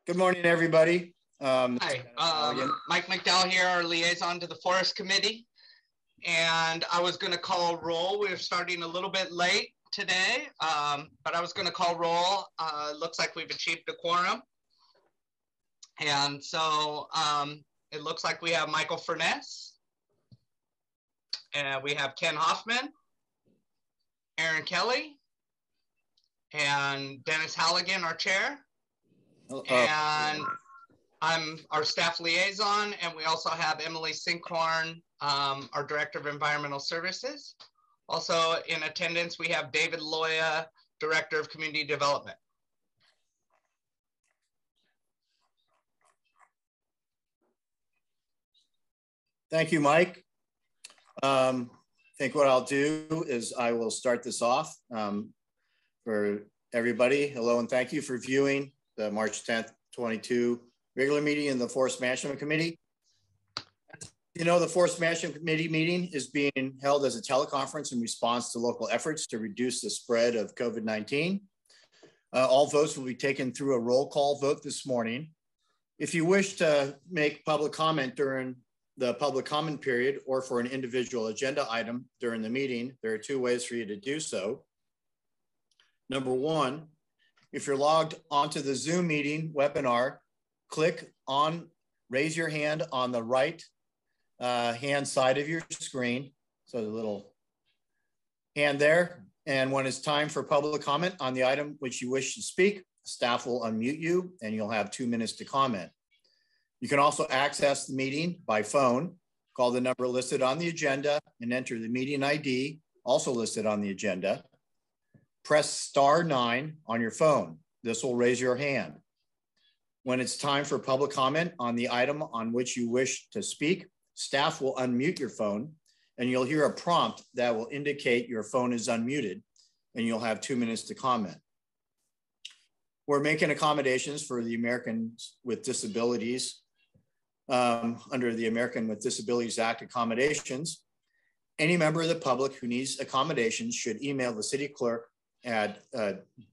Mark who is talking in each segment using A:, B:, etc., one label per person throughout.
A: Good morning, everybody.
B: Hi, Mike McDowell here, our liaison to the Forest Committee. And I was going to call roll. We're starting a little bit late today, but I was going to call roll. Looks like we've achieved a quorum. And so it looks like we have Michael Furness, and we have Ken Hoffman, Aaron Kelly, and Dennis Halligan, our chair. And I'm our staff liaison, and we also have Emily Sinkhorn, our Director of Environmental Services. Also in attendance, we have David Loya, Director of Community Development.
A: Thank you, Mike. I think what I'll do is I will start this off for everybody. Hello, and thank you for viewing the March 10th, 22 regular meeting in the Forest Management Committee. You know, the Forest Management Committee meeting is being held as a teleconference in response to local efforts to reduce the spread of COVID-19. All votes will be taken through a roll call vote this morning. If you wish to make public comment during the public comment period or for an individual agenda item during the meeting, there are two ways for you to do so. Number one, if you're logged onto the Zoom meeting webinar, click on raise your hand on the right hand side of your screen. So the little hand there. And when it's time for public comment on the item which you wish to speak, staff will unmute you and you'll have 2 minutes to comment. You can also access the meeting by phone. Call the number listed on the agenda and enter the meeting ID, also listed on the agenda. Press *9 on your phone. This will raise your hand. When it's time for public comment on the item on which you wish to speak, staff will unmute your phone and you'll hear a prompt that will indicate your phone is unmuted and you'll have 2 minutes to comment. We're making accommodations for the Americans with Disabilities under the American with Disabilities Act accommodations. Any member of the public who needs accommodations should email the city clerk at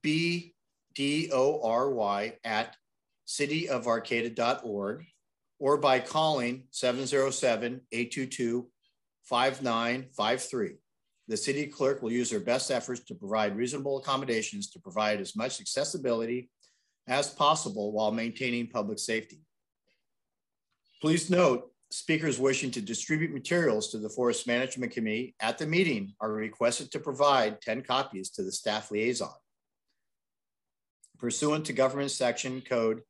A: bdory@cityofarcata.org or by calling 707-822-5953. The city clerk will use her best efforts to provide reasonable accommodations to provide as much accessibility as possible while maintaining public safety. Please note, speakers wishing to distribute materials to the Forest Management Committee at the meeting are requested to provide 10 copies to the staff liaison. Pursuant to Government Section Code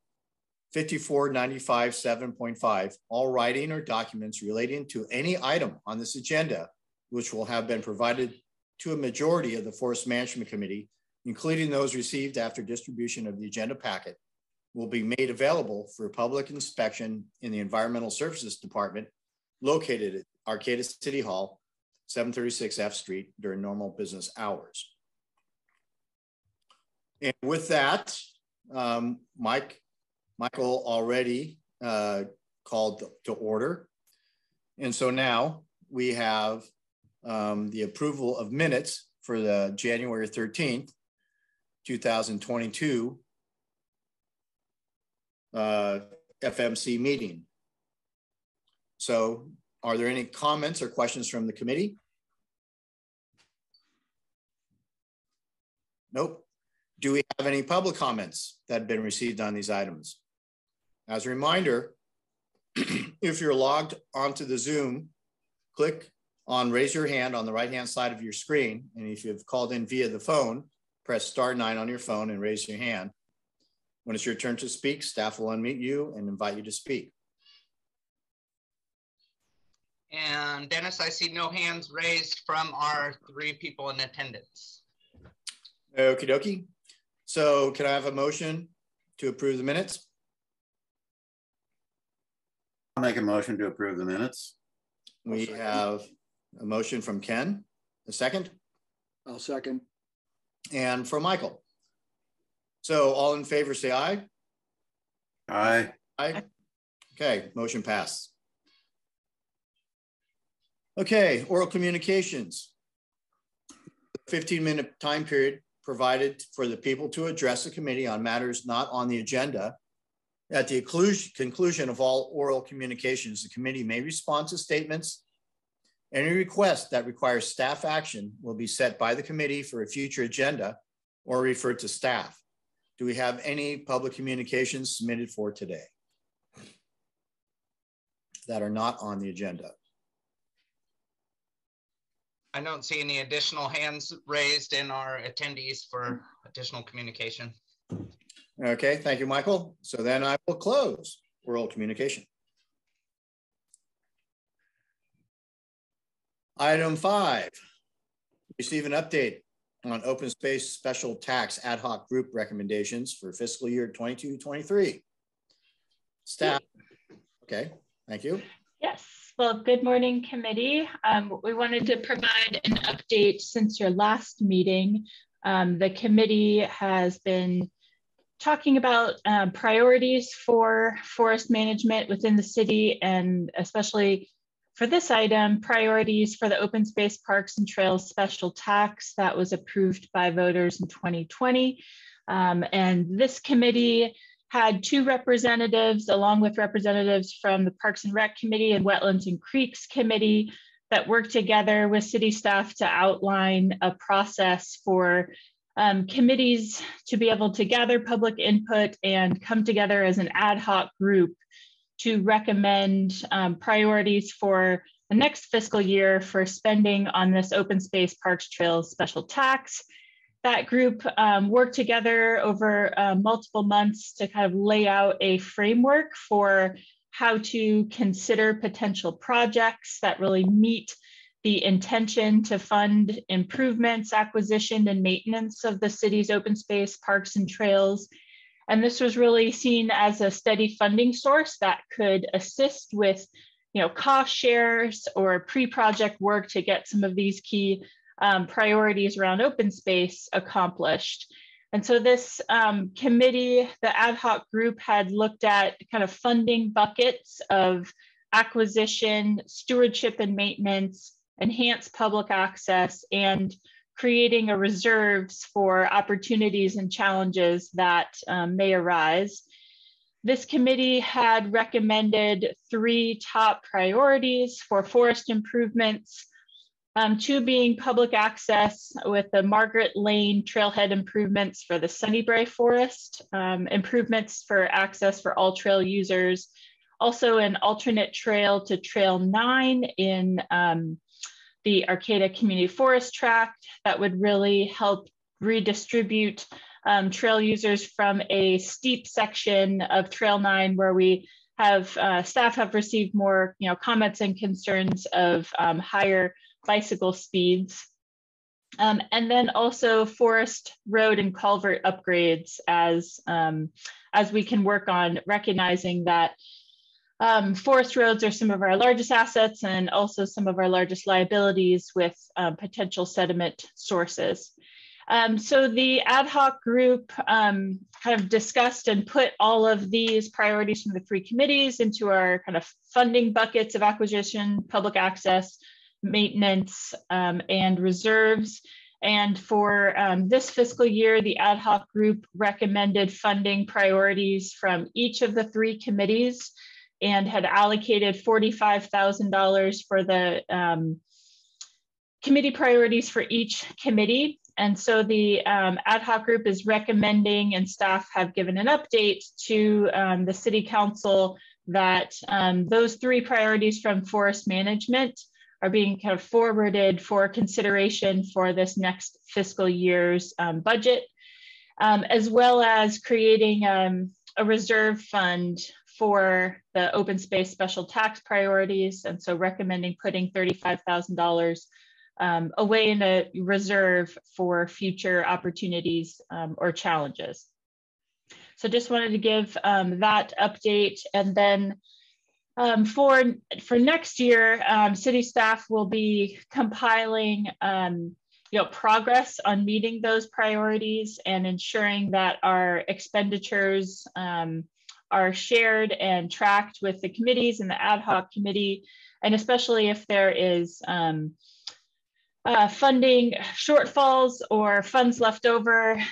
A: 5495-7.5, all writing or documents relating to any item on this agenda, which will have been provided to a majority of the Forest Management Committee, including those received after distribution of the agenda packet, will be made available for public inspection in the Environmental Services Department located at Arcata City Hall, 736 F Street during normal business hours. And with that, Michael already called to order. And so now we have the approval of minutes for the January 13th, 2022 FMC meeting. So are there any comments or questions from the committee? Nope. Do we have any public comments that have been received on these items? As a reminder, if you're logged onto the Zoom, click on raise your hand on the right-hand side of your screen. And if you've called in via the phone, press *9 on your phone and raise your hand. When it's your turn to speak, staff will unmute you and invite you to speak.
B: And Dennis, I see no hands raised from our 3 people in attendance.
A: Okie dokie. So can I have a motion to approve the minutes?
C: I'll make a motion to approve the minutes.
A: We have a motion from Ken. A second?
D: I'll second.
A: And from Michael. So all in favor, say aye.
C: Aye.
A: Aye. Okay, motion passed. Okay, oral communications. 15-minute time period provided for the people to address the committee on matters not on the agenda At the conclusion of all oral communications, the committee may respond to statements. Any request that requires staff action will be set by the committee for a future agenda or referred to staff. Do we have any public communications submitted for today that are not on the agenda?
B: I don't see any additional hands raised in our attendees for additional communication.
A: Okay, thank you, Michael. So then I will close oral communication. Item 5, receive an update on open space special tax ad hoc group recommendations for fiscal year 22-23. Staff, okay, thank you.
D: Yes, well, good morning, committee. We wanted to provide an update since your last meeting. The committee has been talking about priorities for forest management within the city, and especially for this item, priorities for the open space parks and trails special tax that was approved by voters in 2020. And this committee had 2 representatives, along with representatives from the Parks and Rec Committee and Wetlands and Creeks Committee, that worked together with city staff to outline a process for committees to be able to gather public input and come together as an ad hoc group to recommend priorities for the next fiscal year for spending on this open space parks trails special tax. That group worked together over multiple months to kind of lay out a framework for how to consider potential projects that really meet the intention to fund improvements, acquisition, and maintenance of the city's open space parks and trails. And this was really seen as a steady funding source that could assist with, cost shares or pre-project work to get some of these key priorities around open space accomplished. And so this committee, the ad hoc group, had looked at kind of funding buckets of acquisition, stewardship and maintenance, enhanced public access, and creating a reserves for opportunities and challenges that may arise. This committee had recommended 3 top priorities for forest improvements, 2 being public access with the Margaret Lane trailhead improvements for the Sunnybrae Forest, improvements for access for all trail users, also an alternate trail to Trail 9 in the Arcata Community Forest Tract that would really help redistribute trail users from a steep section of Trail 9 where we have staff have received more comments and concerns of higher bicycle speeds. And then also forest road and culvert upgrades as we can work on recognizing that forest roads are some of our largest assets and also some of our largest liabilities with potential sediment sources. So the ad hoc group kind of discussed and put all of these priorities from the 3 committees into our kind of funding buckets of acquisition, public access, maintenance, and reserves. And for this fiscal year, the ad hoc group recommended funding priorities from each of the 3 committees and had allocated $45,000 for the committee priorities for each committee. And so the ad hoc group is recommending, and staff have given an update to the city council, that those 3 priorities from forest management are being kind of forwarded for consideration for this next fiscal year's budget, as well as creating a reserve fund for the open space special tax priorities. And so recommending putting $35,000 away in a reserve for future opportunities or challenges. So just wanted to give that update. And then for next year, city staff will be compiling progress on meeting those priorities and ensuring that our expenditures are shared and tracked with the committees and the ad hoc committee, and especially if there is funding shortfalls or funds left over.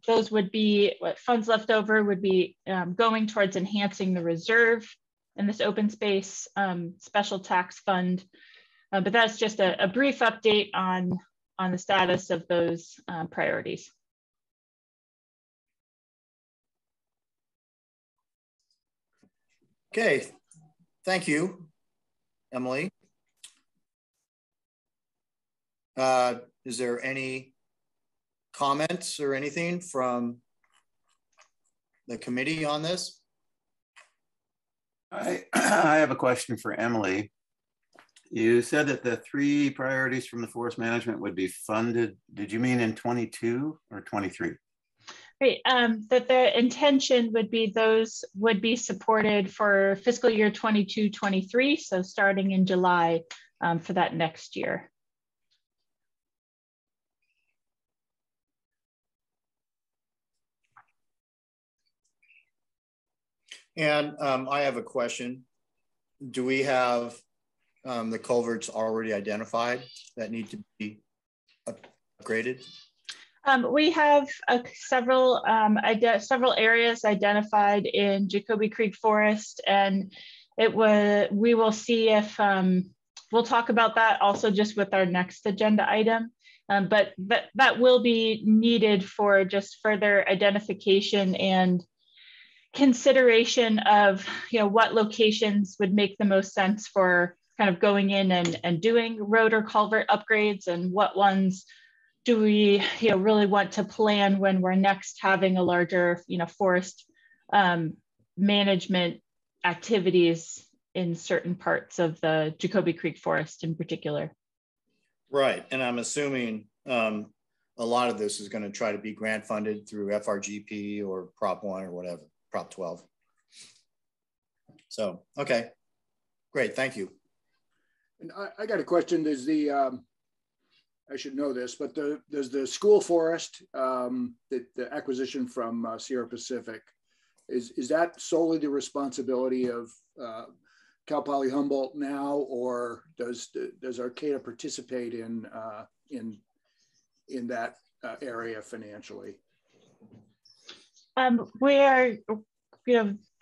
D: Those would be, what funds left over would be going towards enhancing the reserve in this open space special tax fund. But that's just a brief update on the status of those priorities.
A: Okay, thank you, Emily. Is there any comments or anything from the committee on this?
C: I have a question for Emily. You said that the 3 priorities from the forest management would be funded. Did you mean in 22 or 23?
D: Right, that the intention would be those would be supported for fiscal year 22-23, so starting in July for that next year.
A: And I have a question. Do we have the culverts already identified that need to be upgraded?
D: We have several areas identified in Jacoby Creek Forest, and we will see if we'll talk about that also just with our next agenda item. But that will be needed for just further identification and consideration of what locations would make the most sense for kind of going in and doing road or culvert upgrades, and what ones do we really want to plan when we're next having a larger forest management activities in certain parts of the Jacoby Creek Forest in particular.
A: Right, and I'm assuming a lot of this is going to try to be grant funded through FRGP or Prop 1 or whatever. Prop 12. So, okay, great, thank you.
E: And I got a question. There's the, I should know this, but there's the school forest, the acquisition from Sierra Pacific. Is that solely the responsibility of Cal Poly Humboldt now, or does Arcata participate in that area financially?
D: We are,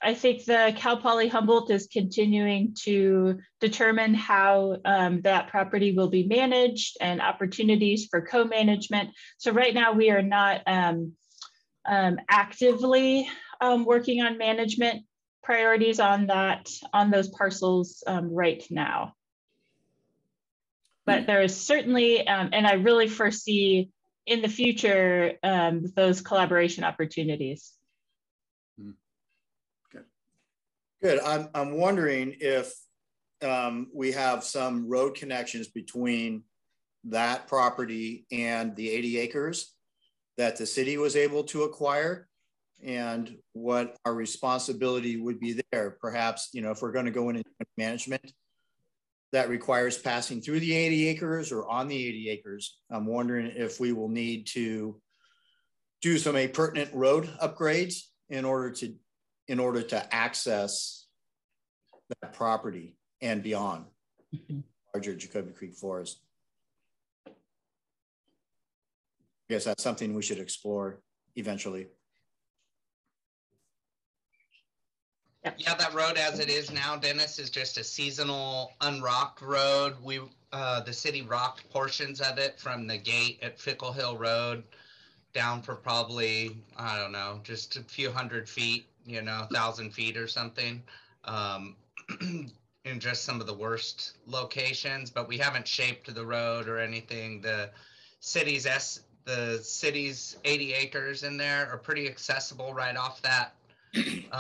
D: I think the Cal Poly Humboldt is continuing to determine how that property will be managed and opportunities for co-management. So right now we are not actively working on management priorities on those parcels right now. But there is certainly, and I really foresee in the future, those collaboration opportunities.
E: Okay.
A: Good. I'm wondering if we have some road connections between that property and the 80 acres that the city was able to acquire, and what our responsibility would be there. Perhaps, if we're going to go into management that requires passing through the 80 acres or on the 80 acres. I'm wondering if we will need to do some pertinent road upgrades in order to access that property and beyond larger Jacoby Creek Forest. I guess that's something we should explore eventually.
B: Yeah, that road as it is now, Dennis, is just a seasonal unrocked road. The city rocked portions of it from the gate at Fickle Hill Road down for probably, I don't know, just a few hundred feet, 1,000 feet or something, in just some of the worst locations. But we haven't shaped the road or anything. The city's 80 acres in there are pretty accessible right off that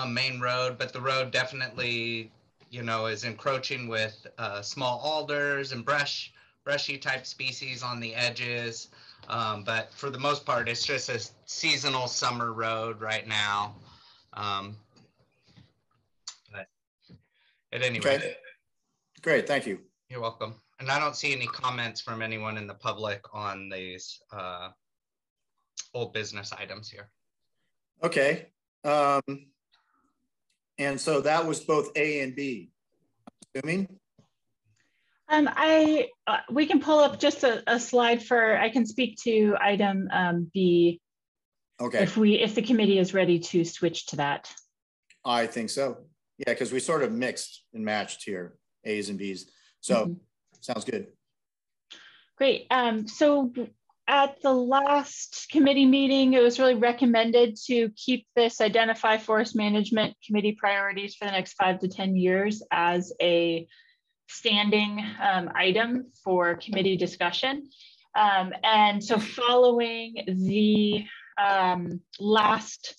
B: main road, but the road definitely, is encroaching with small alders and brushy type species on the edges. But for the most part, it's just a seasonal summer road right now. But at any rate.
A: Okay. Great, thank you.
B: You're welcome. And I don't see any comments from anyone in the public on these old business items here.
A: Okay. And so that was both A and B, I'm assuming?
D: We can pull up just a slide for, I can speak to item B.
A: Okay.
D: If the committee is ready to switch to that.
A: I think so. Yeah, because we sort of mixed and matched here, A's and B's. So sounds good.
D: Great. So at the last committee meeting, it was really recommended to keep this identify forest management committee priorities for the next 5 to 10 years as a standing item for committee discussion. And so following the last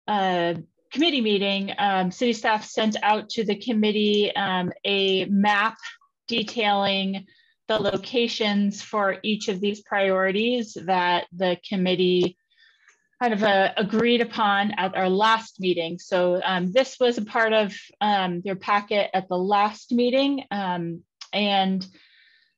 D: committee meeting, city staff sent out to the committee a map detailing the locations for each of these priorities that the committee kind of agreed upon at our last meeting. So this was a part of your packet at the last meeting. And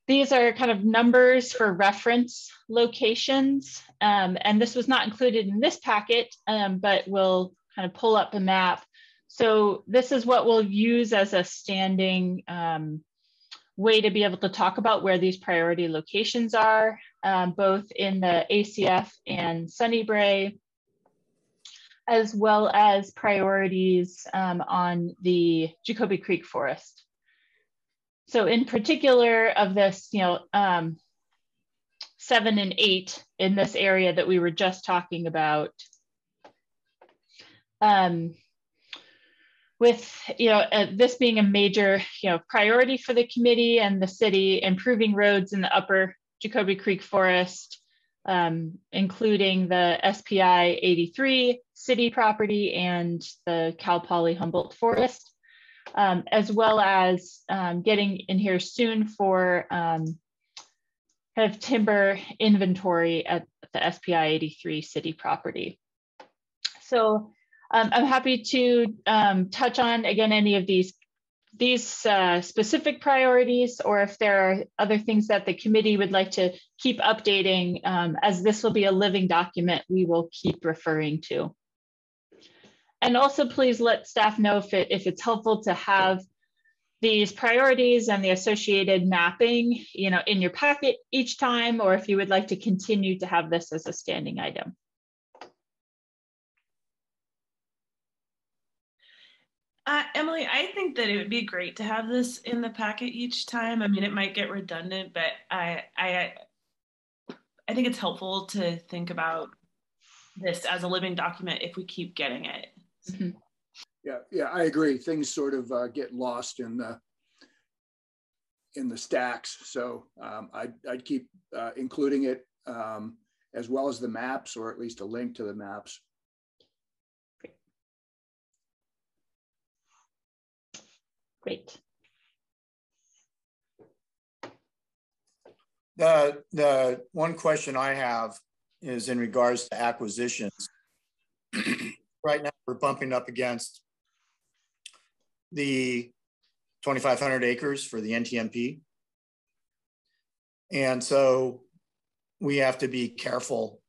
D: these are kind of numbers for reference locations. And this was not included in this packet, but we'll kind of pull up a map. So this is what we'll use as a standing way to be able to talk about where these priority locations are, both in the ACF and Sunnybrae, as well as priorities on the Jacoby Creek Forest. So in particular of this, 7 and 8 in this area that we were just talking about, with this being a major priority for the committee and the city, improving roads in the upper Jacoby Creek Forest, including the SPI 83 city property and the Cal Poly Humboldt Forest, as well as getting in here soon for kind of timber inventory at the SPI 83 city property. So I'm happy to touch on, again, any of these specific priorities, or if there are other things that the committee would like to keep updating, as this will be a living document we will keep referring to. And also please let staff know if it's helpful to have these priorities and the associated mapping, in your packet each time, or if you would like to continue to have this as a standing item.
F: Emily, I think that it would be great to have this in the packet each time. I mean, it might get redundant, but I think it's helpful to think about this as a living document if we keep getting it.
D: Mm-hmm.
E: Yeah, I agree. Things sort of get lost in the stacks. So I'd keep including it as well as the maps, or at least a link to the maps.
D: Great.
A: The one question I have is in regards to acquisitions. Right now, we're bumping up against the 2,500 acres for the NTMP. And so we have to be careful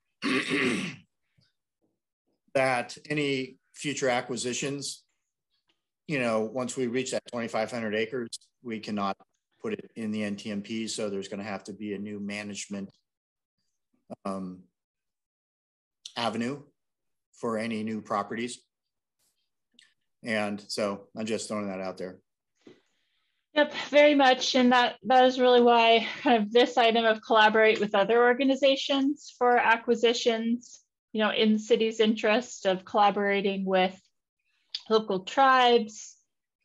A: that any future acquisitions, once we reach that 2,500 acres, we cannot put it in the NTMP. So there's going to have to be a new management avenue for any new properties. And so I'm just throwing that out there.
D: Yep, very much. And that is really why kind of this item of collaborate with other organizations for acquisitions, in the city's interest of collaborating with local tribes,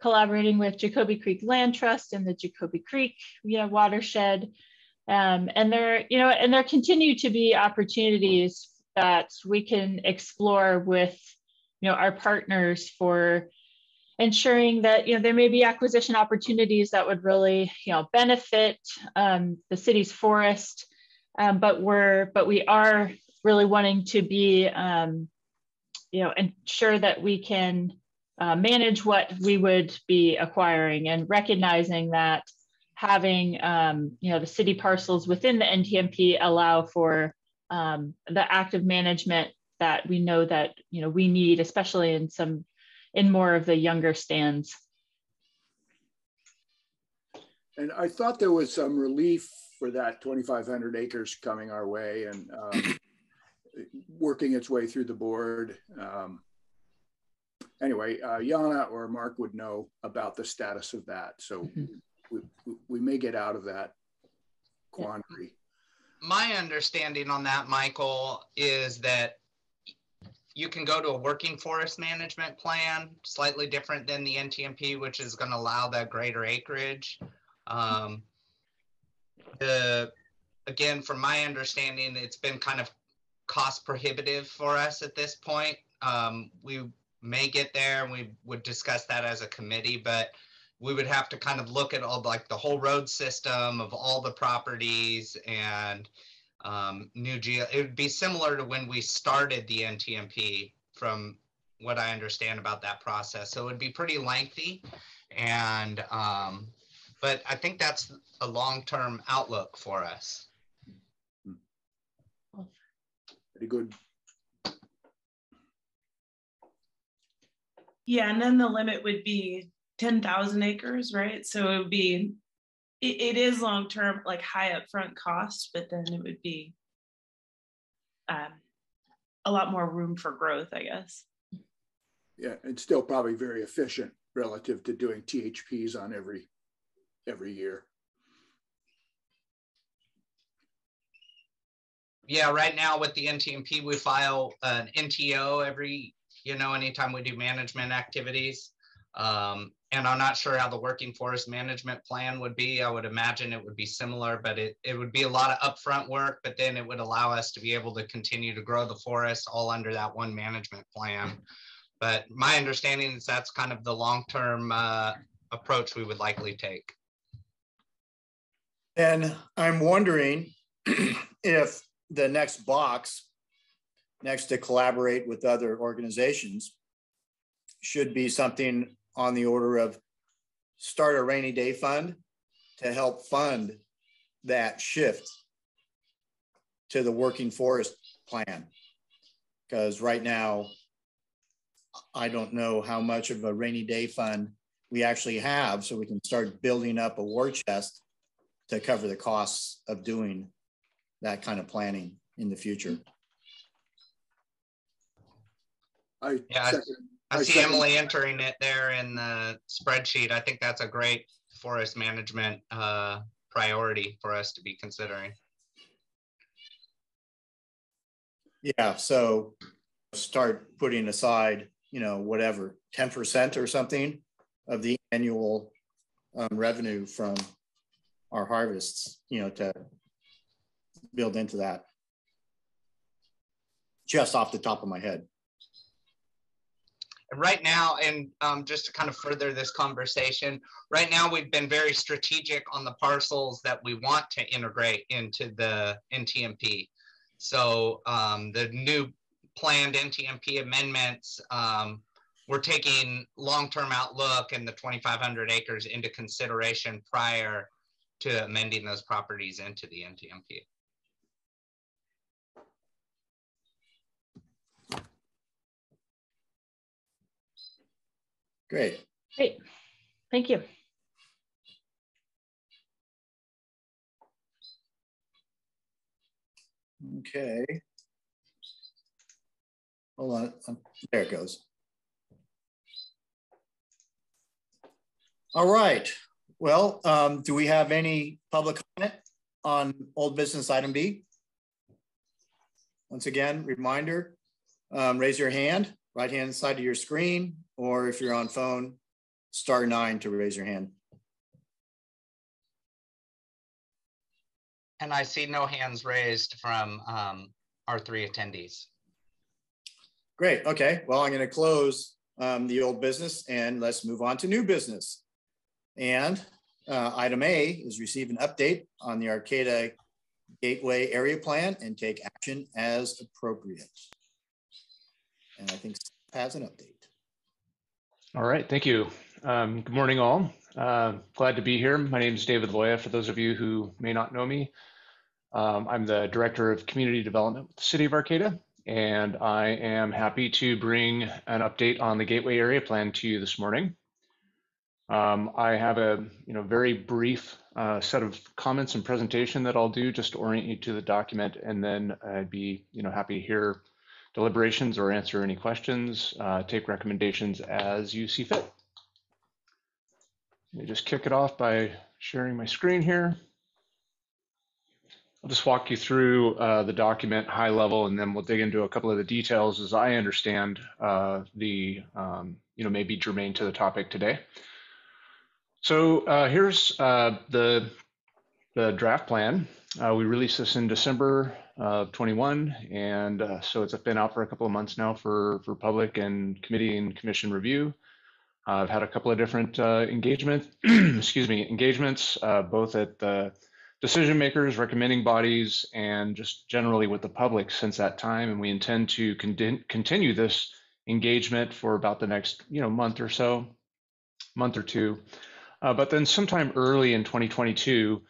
D: collaborating with Jacoby Creek Land Trust and the Jacoby Creek watershed. And there continue to be opportunities that we can explore with our partners for ensuring that there may be acquisition opportunities that would really benefit the city's forest, but we are really wanting to be ensure that we can manage what we would be acquiring, and recognizing that having the city parcels within the NTMP allow for the active management that we know that we need, especially in more of the younger stands.
E: And I thought there was some relief for that 2,500 acres coming our way and working its way through the board. Anyway, Yana or Mark would know about the status of that. So we may get out of that quandary.
B: My understanding on that, Michael, is that you can go to a working forest management plan, slightly different than the NTMP, which is going to allow that greater acreage. Again, from my understanding, it's been kind of cost prohibitive for us at this point. We may get there and we would discuss that as a committee, but we would have to kind of look at all like the whole road system of all the properties and it would be similar to when we started the NTMP from what I understand about that process. So it would be pretty lengthy and but I think that's a long-term outlook for us.
E: Very good.
F: Yeah, and then the limit would be 10,000 acres, right? So it would be, it is long-term, like high upfront cost, but then it would be a lot more room for growth, I guess.
E: Yeah, it's still probably very efficient relative to doing THPs on every year.
B: Yeah, right now with the NTMP, we file an NTO anytime we do management activities. And I'm not sure how the working forest management plan would be. I would imagine it would be similar, but it would be a lot of upfront work, but then it would allow us to be able to continue to grow the forest all under that one management plan. But my understanding is that's kind of the long-term approach we would likely take.
A: And I'm wondering if the next box, next to collaborate with other organizations, should be something on the order of start a rainy day fund to help fund that shift to the working forest plan. Because right now, I don't know how much of a rainy day fund we actually have, so we can start building up a war chest to cover the costs of doing that kind of planning in the future.
B: I see Emily entering it there in the spreadsheet. I think that's a great forest management priority for us to be considering.
A: Yeah, so start putting aside, whatever, 10% or something of the annual revenue from our harvests, to build into that. Just off the top of my head.
B: Right now, and just to kind of further this conversation, right now we've been very strategic on the parcels that we want to integrate into the NTMP. So the new planned NTMP amendments, we're taking long-term outlook and the 2,500 acres into consideration prior to amending those properties into the NTMP.
A: Great.
D: Thank you.
A: Okay. Hold on. There it goes. All right. Well, do we have any public comment on old business item B? Once again, reminder, raise your hand, right-hand side of your screen, or if you're on phone, *9 to raise your hand.
B: And I see no hands raised from our 3 attendees.
A: Great. Okay. Well, I'm going to close the old business and let's move on to new business. And item A is receive an update on the Arcata Gateway Area Plan and take action as appropriate. And I think Steph has an update.
G: All right. Thank you. Good morning, all. Glad to be here. My name is David Loya, for those of you who may not know me. I'm the Director of Community Development with the City of Arcata, and I am happy to bring an update on the Gateway Area Plan to you this morning. I have a very brief set of comments and presentation that I'll do just to orient you to the document, and then I'd be happy to hear deliberations or answer any questions, take recommendations as you see fit. Let me just kick it off by sharing my screen here. I'll just walk you through the document high level, and then we'll dig into a couple of the details as I understand maybe germane to the topic today. So here's the draft plan. We released this in December of 21, and so it's been out for a couple of months now for public and committee and commission review. I've had a couple of different engagements, both at the decision makers, recommending bodies, and just generally with the public since that time. And we intend to continue this engagement for about the next month or two. But then sometime early in 2022,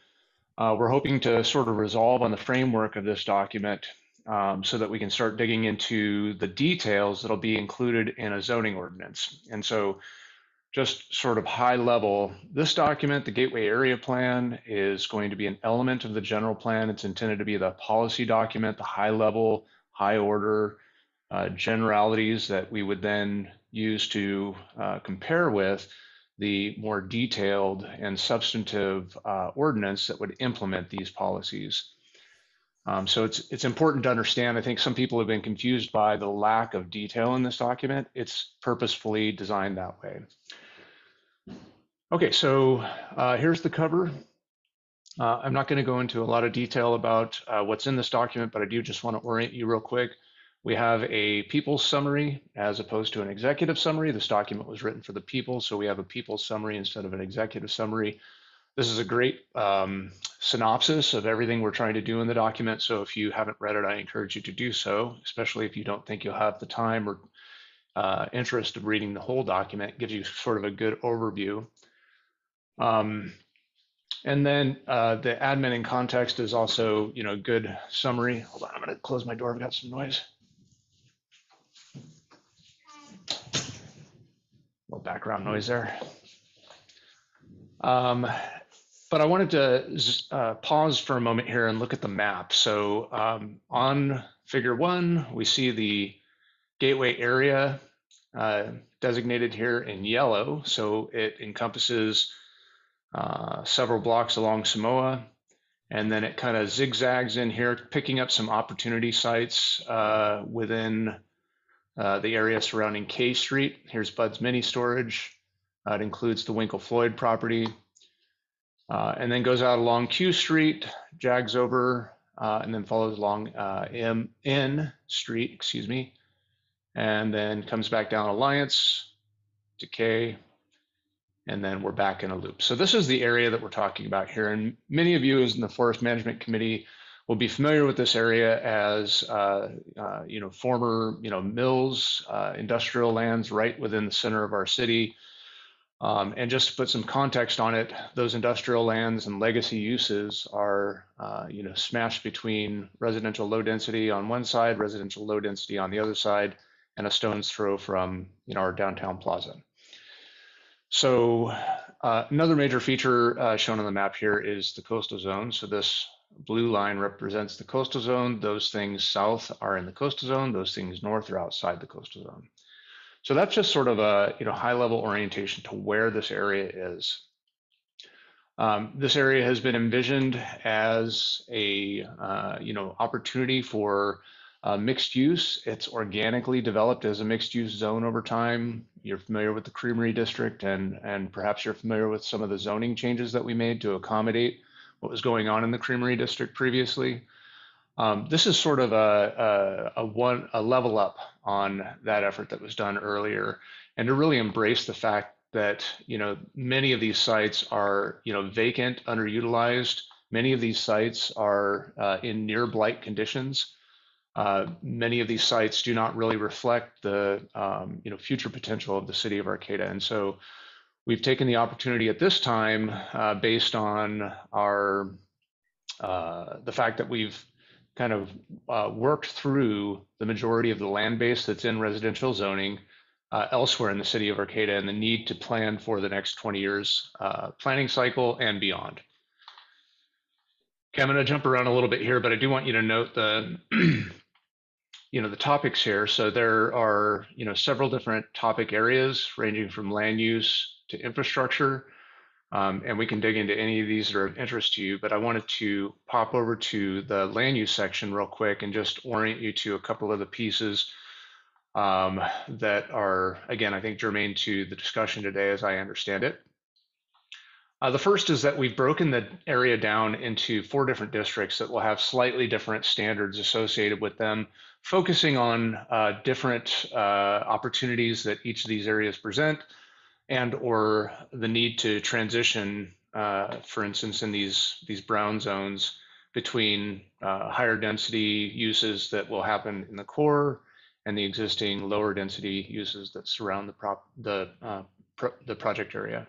G: we're hoping to sort of resolve on the framework of this document so that we can start digging into the details that'll be included in a zoning ordinance. And so just sort of high level, this document, the Gateway Area Plan, is going to be an element of the general plan. It's intended to be the policy document, the high level, high order generalities that we would then use to compare with the more detailed and substantive ordinance that would implement these policies. So it's important to understand. I think some people have been confused by the lack of detail in this document. It's purposefully designed that way. Okay, so here's the cover. I'm not going to go into a lot of detail about what's in this document, but I do just want to orient you real quick. We have a people's summary as opposed to an executive summary. This document was written for the people, so we have a people's summary instead of an executive summary. This is a great synopsis of everything we're trying to do in the document. So if you haven't read it, I encourage you to do so, especially if you don't think you'll have the time or interest of reading the whole document. It gives you sort of a good overview. And then the admin in context is also, good summary. Hold on, I'm going to close my door. I've got some noise. A little background noise there. But I wanted to pause for a moment here and look at the map. So on Figure 1, we see the gateway area designated here in yellow. So it encompasses several blocks along Samoa, and then it kind of zigzags in here, picking up some opportunity sites within the area surrounding K Street. Here's Bud's Mini Storage. It includes the Winkle Floyd property, and then goes out along Q Street, jags over, and then follows along N Street, and then comes back down Alliance to K, and then we're back in a loop. So this is the area that we're talking about here. And many of you as in the Forest Management Committee will be familiar with this area as, former, mills, industrial lands right within the center of our city. And just to put some context on it, those industrial lands and legacy uses are, smashed between residential low density on one side, residential low density on the other side, and a stone's throw from, our downtown plaza. So another major feature shown on the map here is the coastal zone. So this blue line represents the coastal zone. Those things south are in the coastal zone. Those things north are outside the coastal zone. So that's just sort of a high level orientation to where this area is. This area has been envisioned as a opportunity for mixed use. It's organically developed as a mixed use zone over time. You're familiar with the Creamery District, and perhaps you're familiar with some of the zoning changes that we made to accommodate what was going on in the Creamery District previously. This is sort of a level up on that effort that was done earlier, and to really embrace the fact that many of these sites are vacant, underutilized. Many of these sites are in near blight conditions. Many of these sites do not really reflect the future potential of the city of Arcata, and so we've taken the opportunity at this time, based on our the fact that we've kind of worked through the majority of the land base that's in residential zoning elsewhere in the city of Arcata, and the need to plan for the next 20 years planning cycle and beyond. Okay, I'm going to jump around a little bit here, but I do want you to note the the topics here. So there are several different topic areas ranging from land use to infrastructure. And we can dig into any of these that are of interest to you, but I wanted to pop over to the land use section real quick and just orient you to a couple of the pieces that are, again, I think germane to the discussion today as I understand it. The first is that we've broken the area down into 4 different districts that will have slightly different standards associated with them, focusing on different opportunities that each of these areas present, and or the need to transition, for instance, in these brown zones between higher density uses that will happen in the core and the existing lower density uses that surround the project area.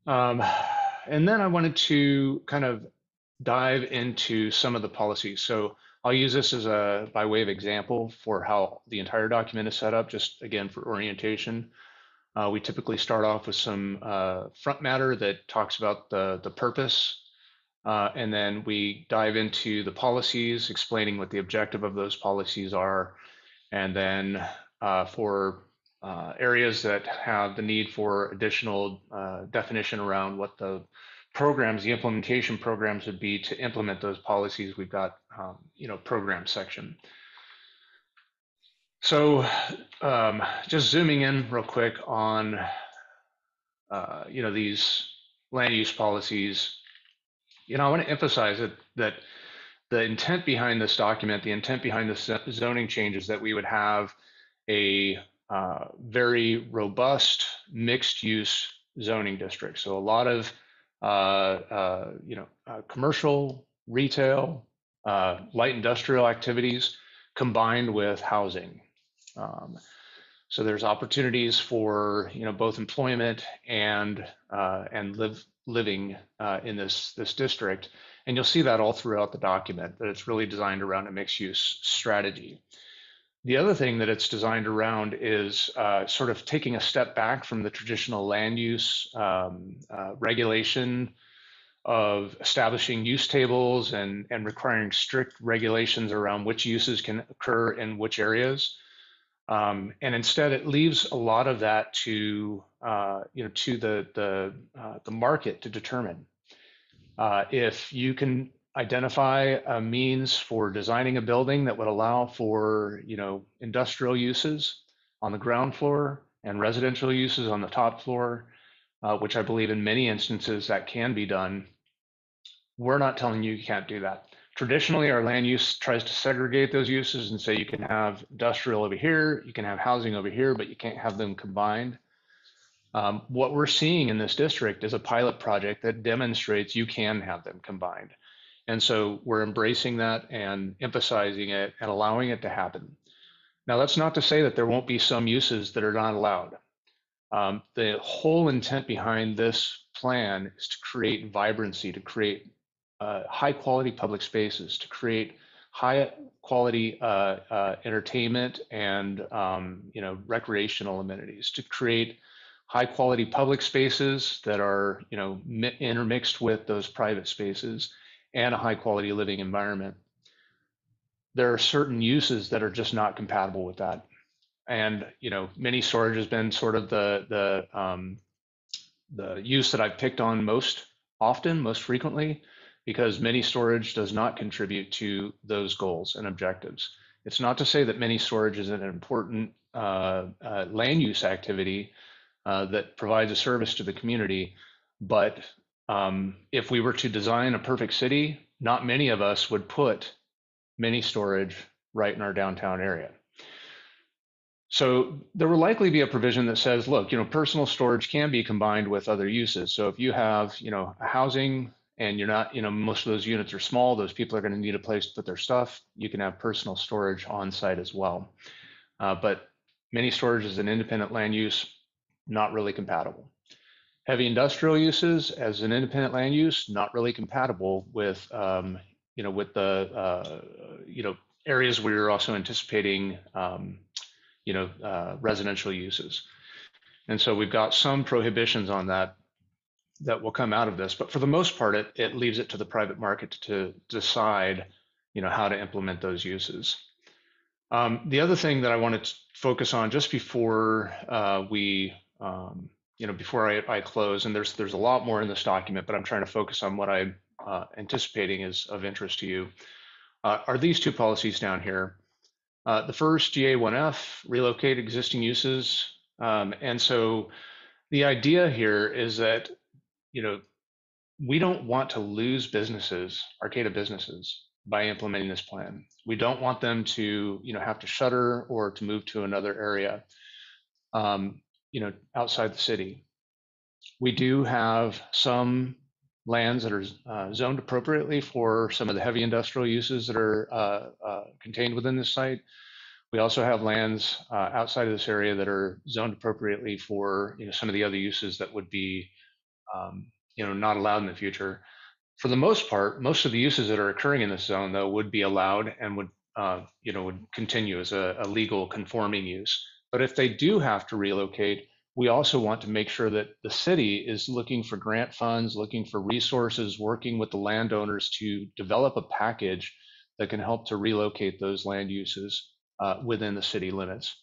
G: And then I wanted to kind of dive into some of the policies. So I'll use this as by way of example for how the entire document is set up, just again for orientation. We typically start off with some front matter that talks about the purpose, and then we dive into the policies, explaining what the objective of those policies are, and then for areas that have the need for additional definition around what the programs, the implementation programs would be to implement those policies, we've got program section. So just zooming in real quick on these land use policies, I want to emphasize that the intent behind this document, the intent behind the zoning changes, that we would have a very robust mixed use zoning district. So a lot of commercial, retail, light industrial activities combined with housing. So there's opportunities for both employment and living in this district, and you'll see that all throughout the document, that it's really designed around a mixed use strategy. The other thing that it's designed around is sort of taking a step back from the traditional land use regulation of establishing use tables and requiring strict regulations around which uses can occur in which areas. And instead, it leaves a lot of that to the market to determine. If you can identify a means for designing a building that would allow for industrial uses on the ground floor and residential uses on the top floor, which I believe in many instances that can be done, we're not telling you can't do that. Traditionally, our land use tries to segregate those uses and say you can have industrial over here, you can have housing over here, but you can't have them combined. What we're seeing in this district is a pilot project that demonstrates you can have them combined. And so we're embracing that and emphasizing it and allowing it to happen. Now, that's not to say that there won't be some uses that are not allowed. The whole intent behind this plan is to create vibrancy, to create high quality public spaces, to create high quality entertainment and recreational amenities, to create high quality public spaces that are intermixed with those private spaces, and a high quality living environment. There are certain uses that are just not compatible with that. And mini storage has been sort of the use that I've picked on most often, most frequently, because mini storage does not contribute to those goals and objectives. It's not to say that mini storage isn't an important land use activity that provides a service to the community, but if we were to design a perfect city, not many of us would put mini storage right in our downtown area. So there will likely be a provision that says, look, personal storage can be combined with other uses. So if you have, housing and you're not, most of those units are small, those people are going to need a place to put their stuff, you can have personal storage on site as well. But mini storage is an independent land use, not really compatible. Heavy industrial uses as an independent land use, not really compatible with, with the, areas where you're also anticipating, residential uses. And so we've got some prohibitions on that. that will come out of this. But for the most part, it leaves it to the private market to decide, how to implement those uses. The other thing that I wanted to focus on just before before I close, and there's a lot more in this document, but I'm trying to focus on what I'm anticipating is of interest to you, are these two policies down here. The first, GA1F, relocate existing uses. And so the idea here is that, we don't want to lose businesses, Arcata businesses, by implementing this plan. We don't want them to, have to shutter or to move to another area, outside the city. We do have some lands that are zoned appropriately for some of the heavy industrial uses that are contained within this site. We also have lands outside of this area that are zoned appropriately for some of the other uses that would be not allowed in the future. For the most part, most of the uses that are occurring in this zone, though, would be allowed and would continue as a legal conforming use. But if they do have to relocate, we also want to make sure that the city is looking for grant funds, looking for resources, working with the landowners to develop a package that can help to relocate those land uses within the city limits.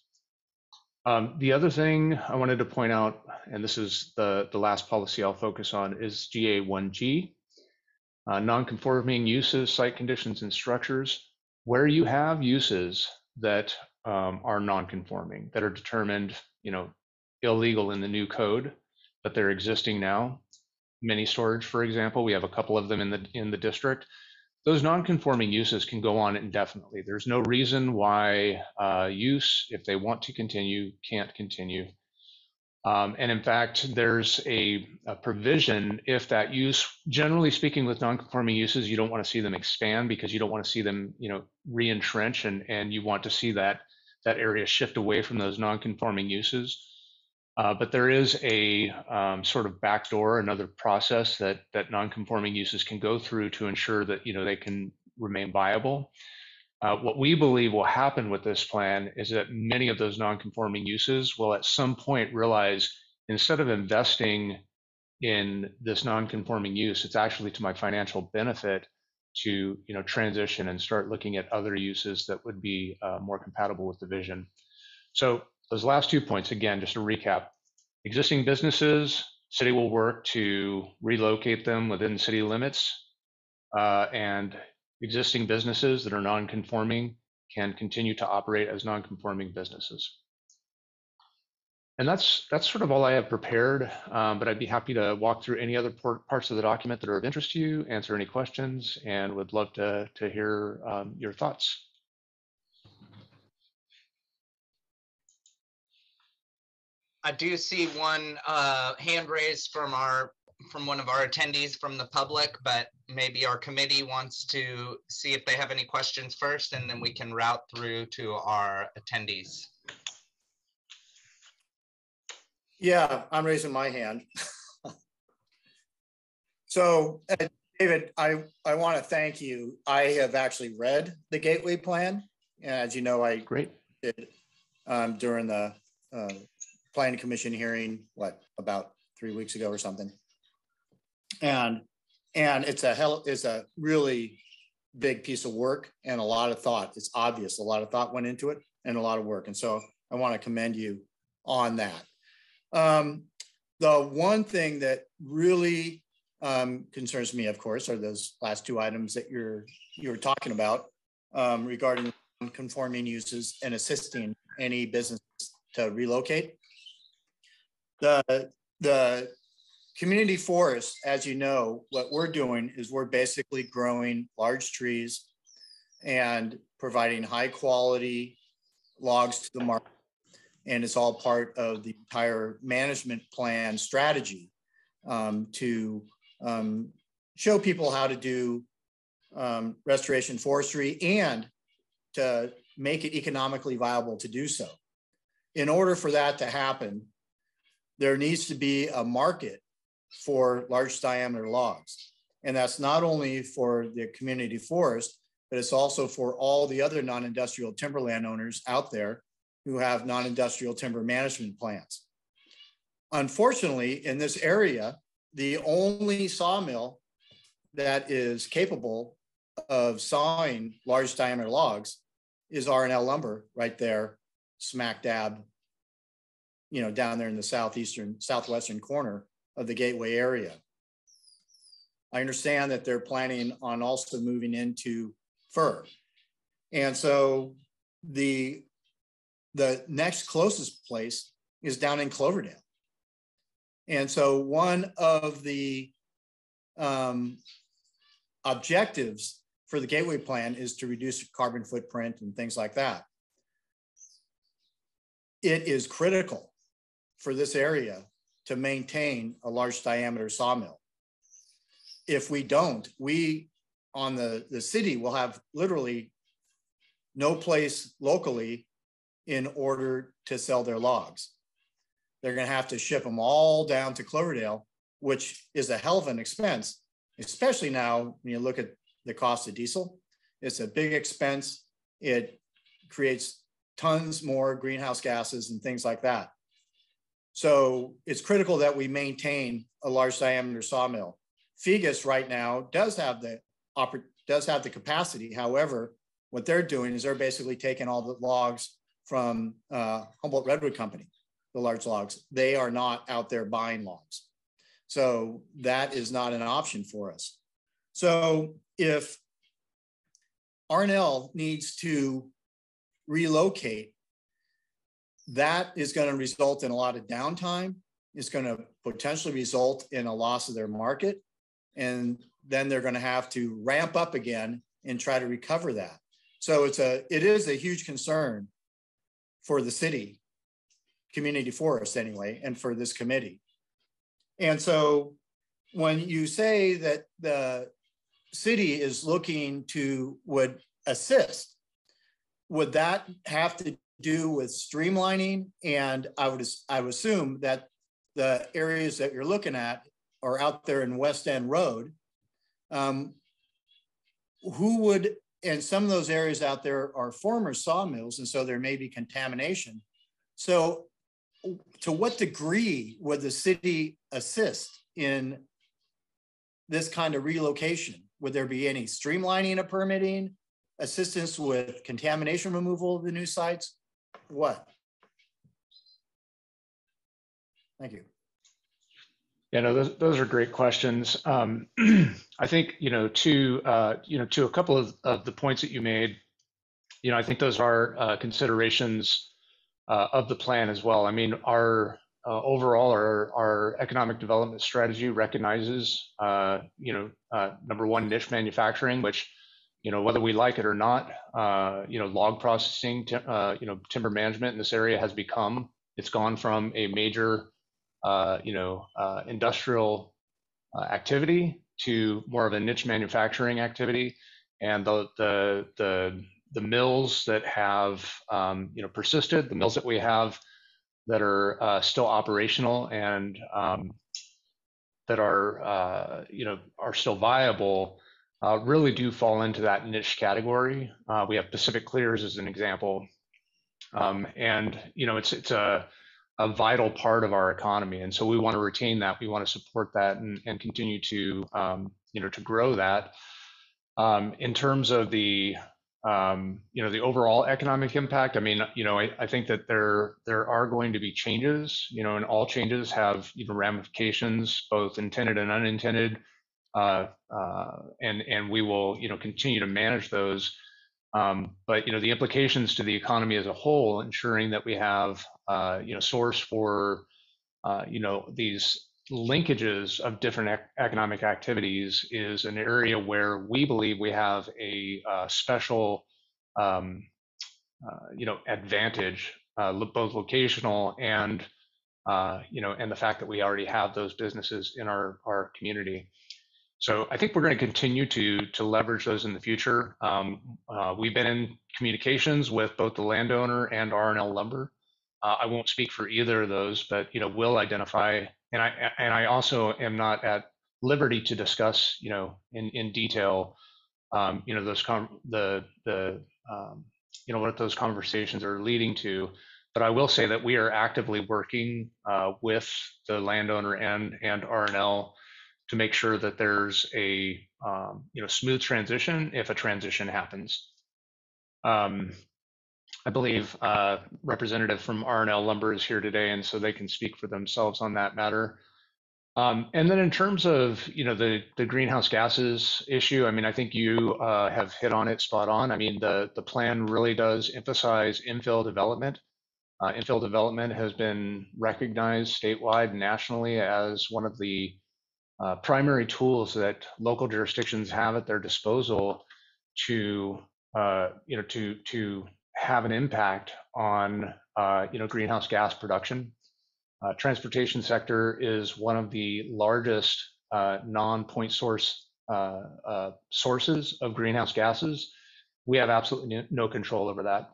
G: The other thing I wanted to point out, and this is the last policy I'll focus on, is GA1G, non-conforming uses, site conditions, and structures. Where you have uses that are non-conforming, that are determined, illegal in the new code, but they're existing now, mini storage, for example, we have a couple of them in the district. Those non-conforming uses can go on indefinitely. There's no reason why use, if they want to continue, can't continue. And in fact, there's a provision if that use, generally speaking with non-conforming uses, you don't want to see them expand because you don't want to see them, re-entrench, and you want to see that area shift away from those non-conforming uses. But there is a sort of backdoor, another process that non-conforming uses can go through to ensure that they can remain viable. What we believe will happen with this plan is that many of those non-conforming uses will at some point realize, instead of investing in this non-conforming use, it's actually to my financial benefit to transition and start looking at other uses that would be more compatible with the vision. So those last 2 points, again, just to recap: existing businesses, city will work to relocate them within city limits, and existing businesses that are non-conforming can continue to operate as non-conforming businesses. And that's sort of all I have prepared, but I'd be happy to walk through any other parts of the document that are of interest to you, answer any questions, and would love to hear your thoughts.
B: I do see one hand raised from one of our attendees from the public, but maybe our committee wants to see if they have any questions first, and then we can route through to our attendees.
A: Yeah, I'm raising my hand. So, David, I want to thank you. I have actually read the Gateway Plan, and as you know, I did during the Planning Commission hearing, about 3 weeks ago or something. And it's a really big piece of work and a lot of thought. It's obvious, a lot of thought went into it and a lot of work. And so I want to commend you on that. The one thing that really concerns me, of course, are those last 2 items that you were talking about regarding conforming uses and assisting any business to relocate. The community forest, as you know, what we're doing is we're basically growing large trees and providing high quality logs to the market. And it's all part of the entire management plan strategy to show people how to do restoration forestry and to make it economically viable to do so. In order for that to happen, there needs to be a market for large diameter logs. And that's not only for the community forest, but it's also for all the other non-industrial timberland owners out there who have non-industrial timber management plans. Unfortunately, in this area, the only sawmill that is capable of sawing large diameter logs is R&L Lumber right there, smack dab, down there in the southwestern corner of the Gateway area. I understand that they're planning on also moving into fir. And so the next closest place is down in Cloverdale. And so one of the objectives for the Gateway Plan is to reduce carbon footprint and things like that. It is critical for this area to maintain a large diameter sawmill. If we don't, we on the city will have literally no place locally in order to sell their logs. They're going to have to ship them all down to Cloverdale, which is a hell of an expense, especially now when you look at the cost of diesel. It's a big expense. It creates tons more greenhouse gases and things like that. So it's critical that we maintain a large diameter sawmill. Fegus right now does have the capacity. However, what they're doing is they're basically taking all the logs from Humboldt Redwood Company, the large logs. They are not out there buying logs. So that is not an option for us. So if R&L needs to relocate, that is going to result in a lot of downtime. It's going to potentially result in a loss of their market. And then they're going to have to ramp up again and try to recover that. So it is a huge concern for the city, community forest anyway, and for this committee. And so when you say that the city is looking would assist, would that have to do with streamlining? And I would assume that the areas that you're looking at are out there in West End Road. And some of those areas out there are former sawmills, and so there may be contamination. So to what degree would the city assist in this kind of relocation? Would there be any streamlining of permitting, assistance with contamination removal of the new sites? What? Thank you.
G: Yeah, no, those are great questions. I think, to a couple of the points that you made, I think those are considerations of the plan as well. I mean, our overall, our economic development strategy recognizes, number one, niche manufacturing, which, whether we like it or not, log processing, timber management in this area has become, it's gone from a major industrial activity to more of a niche manufacturing activity, and the mills that have persisted, the mills that we have that are still operational and that are still viable really do fall into that niche category. We have Pacific Clears as an example, and it's a vital part of our economy. And so we want to retain that. We want to support that and continue to, to grow that. In terms of the overall economic impact, I mean, I think that there are going to be changes, and all changes have, ramifications, both intended and unintended. And we will, continue to manage those. But the implications to the economy as a whole, ensuring that we have source for these linkages of different economic activities is an area where we believe we have a special advantage, both locational and and the fact that we already have those businesses in our community. So I think we're going to continue to leverage those in the future. We've been in communications with both the landowner and R&L Lumber. I won't speak for either of those, but we'll identify. And I also am not at liberty to discuss in detail those what those conversations are leading to. But I will say that we are actively working with the landowner and R&L to make sure that there's a smooth transition if a transition happens. I believe representative from R&L Lumber is here today, and so they can speak for themselves on that matter. And then in terms of the greenhouse gases issue, I mean, I think you have hit on it spot on. I mean, the plan really does emphasize infill development. Infill development has been recognized statewide and nationally as one of the primary tools that local jurisdictions have at their disposal to to have an impact on greenhouse gas production. Transportation sector is one of the largest non-point source sources of greenhouse gases. We have absolutely no control over that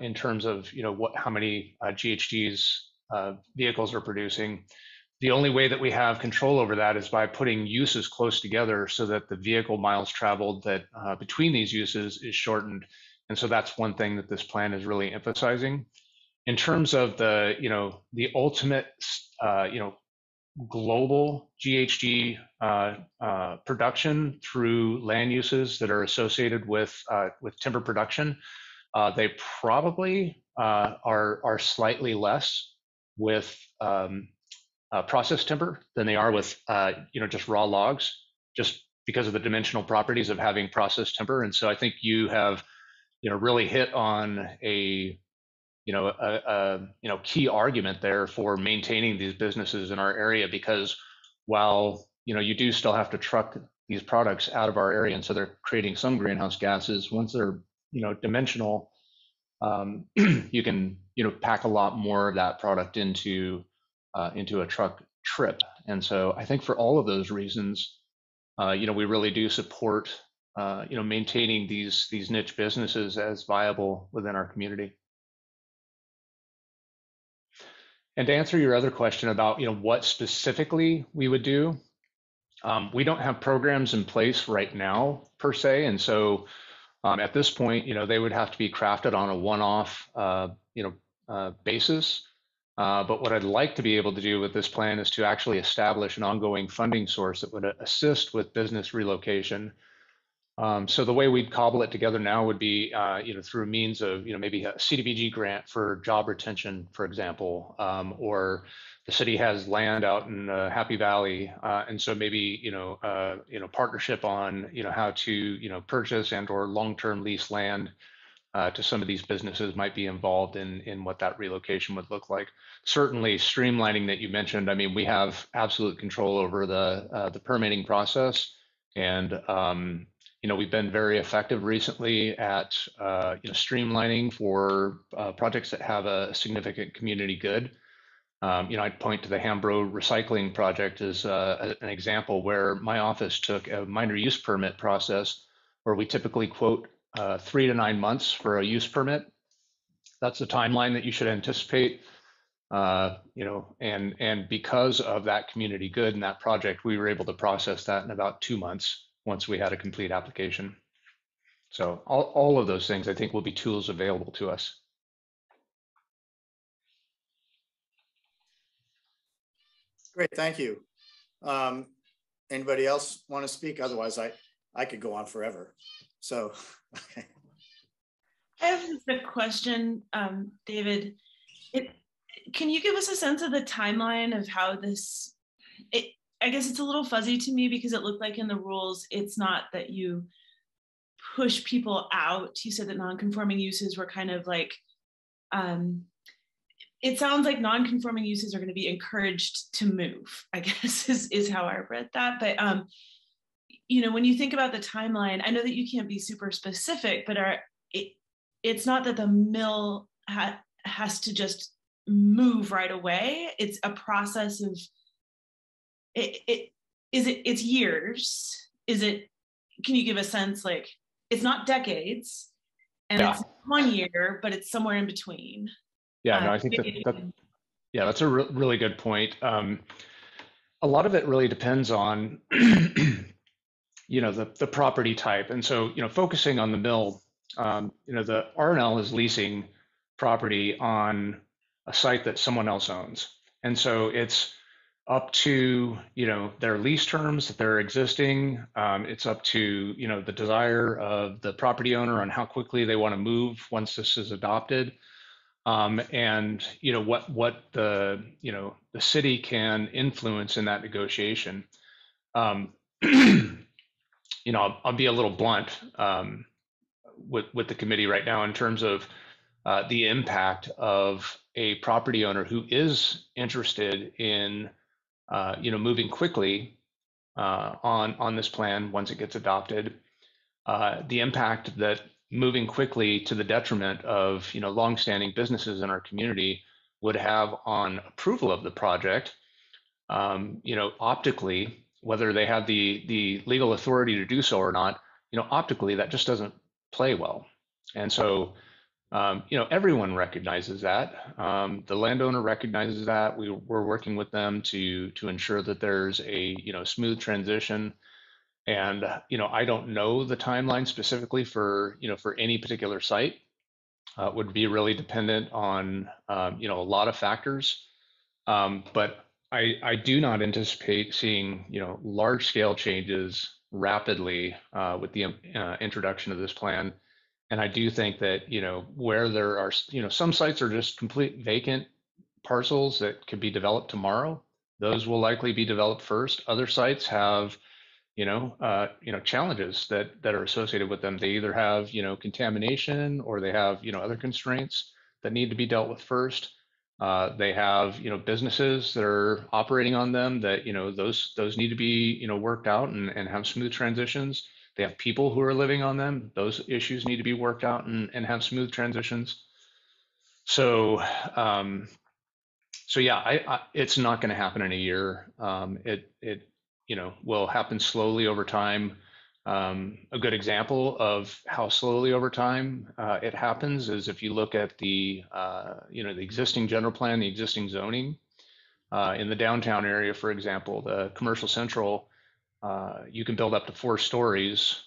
G: in terms of how many GHGs vehicles are producing. The only way that we have control over that is by putting uses close together so that the vehicle miles traveled that between these uses is shortened. And so that's one thing that this plan is really emphasizing. In terms of the ultimate global GHG production through land uses that are associated with timber production, they probably are slightly less with processed timber than they are with just raw logs, just because of the dimensional properties of having processed timber. And so I think you have really hit on a key argument there for maintaining these businesses in our area, because while you do still have to truck these products out of our area, and so they're creating some greenhouse gases, once they're dimensional, you can pack a lot more of that product into a truck trip. And so I think for all of those reasons, we really do support maintaining these niche businesses as viable within our community. And to answer your other question about what specifically we would do, we don't have programs in place right now per se, and so at this point, they would have to be crafted on a one-off basis. But what I'd like to be able to do with this plan is to actually establish an ongoing funding source that would assist with business relocation. So the way we'd cobble it together now would be, through means of, maybe a CDBG grant for job retention, for example, or the city has land out in Happy Valley, and so maybe partnership on how to purchase and/or long-term lease land to some of these businesses might be involved in what that relocation would look like. Certainly, streamlining that you mentioned. I mean, we have absolute control over the permitting process, and we've been very effective recently at streamlining for projects that have a significant community good. I'd point to the Hambro recycling project as an example where my office took a minor use permit process where we typically quote 3 to 9 months for a use permit. That's the timeline that you should anticipate. And because of that community good and that project, we were able to process that in about 2 months once we had a complete application. So all of those things, I think, will be tools available to us.
A: Great, thank you. Anybody else want to speak? Otherwise, I could go on forever. So, okay.
F: I have a question, David. Can you give us a sense of the timeline of how this, I guess it's a little fuzzy to me because it looked like in the rules, it's not that you push people out. You said that non-conforming uses were kind of like, it sounds like non-conforming uses are going to be encouraged to move, I guess is how I read that. But, when you think about the timeline, I know that you can't be super specific, but it's not that the mill has to just move right away. It's a process of, it's years. Can you give a sense, like, it's not decades and it's 1 year, but it's somewhere in between.
G: Yeah, no, I think that's a really good point. A lot of it really depends on, the property type. And so, focusing on the mill, the R&L is leasing property on a site that someone else owns. And so it's up to, their lease terms that they're existing. It's up to, the desire of the property owner on how quickly they want to move once this is adopted. And, what the city can influence in that negotiation. I'll be a little blunt with the committee right now in terms of the impact of a property owner who is interested in moving quickly on this plan once it gets adopted. The impact that moving quickly to the detriment of longstanding businesses in our community would have on approval of the project. Optically, whether they have the legal authority to do so or not, optically that just doesn't play well. And so everyone recognizes that. The landowner recognizes that. We're working with them to ensure that there's a smooth transition. And I don't know the timeline specifically for any particular site. It would be really dependent on a lot of factors. But I do not anticipate seeing large scale changes rapidly with the introduction of this plan. And I do think that, where there are, some sites are just complete vacant parcels that could be developed tomorrow. Those will likely be developed first. Other sites have, challenges that are associated with them. They either have, contamination, or they have, other constraints that need to be dealt with first. They have, businesses that are operating on them that, those need to be, worked out and have smooth transitions. They have people who are living on them. Those issues need to be worked out and have smooth transitions. So, yeah, it's not going to happen in a year. It will happen slowly over time. A good example of how slowly over time it happens is if you look at the the existing general plan, the existing zoning in the downtown area, for example, the commercial central. You can build up to 4 stories,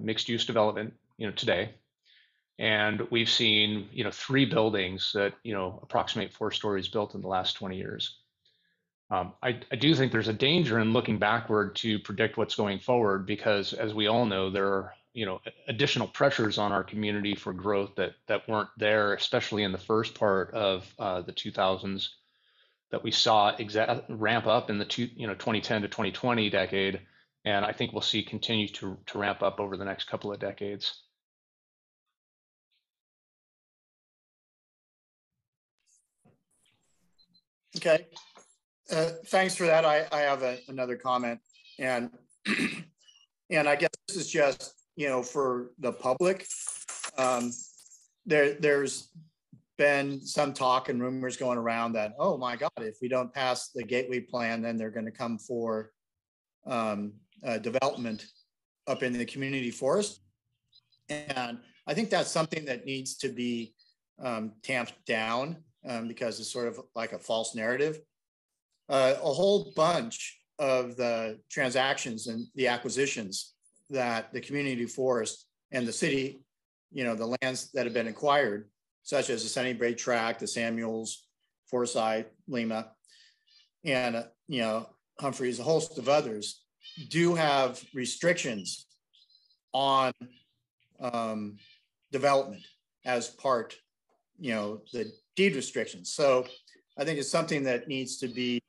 G: mixed use development, today. And we've seen, 3 buildings that, approximate 4 stories built in the last 20 years. I do think there's a danger in looking backward to predict what's going forward, because as we all know, there are, additional pressures on our community for growth that weren't there, especially in the first part of the 2000s, that we saw ramp up in the 2010 to 2020 decade. And I think we'll see continue to ramp up over the next couple of decades.
A: Okay, thanks for that. I have another comment, and and I guess this is just for the public. There's been some talk and rumors going around that, oh my God, if we don't pass the Gateway Plan, then they're going to come for development up in the community forest. And I think that's something that needs to be tamped down because it's sort of like a false narrative. A whole bunch of the transactions and the acquisitions that the community forest and the city, the lands that have been acquired, such as the Sunny Brae Tract, the Samuels, Forsyth, Lima, and Humphreys, a host of others, do have restrictions on development as part, the deed restrictions. So I think it's something that needs to be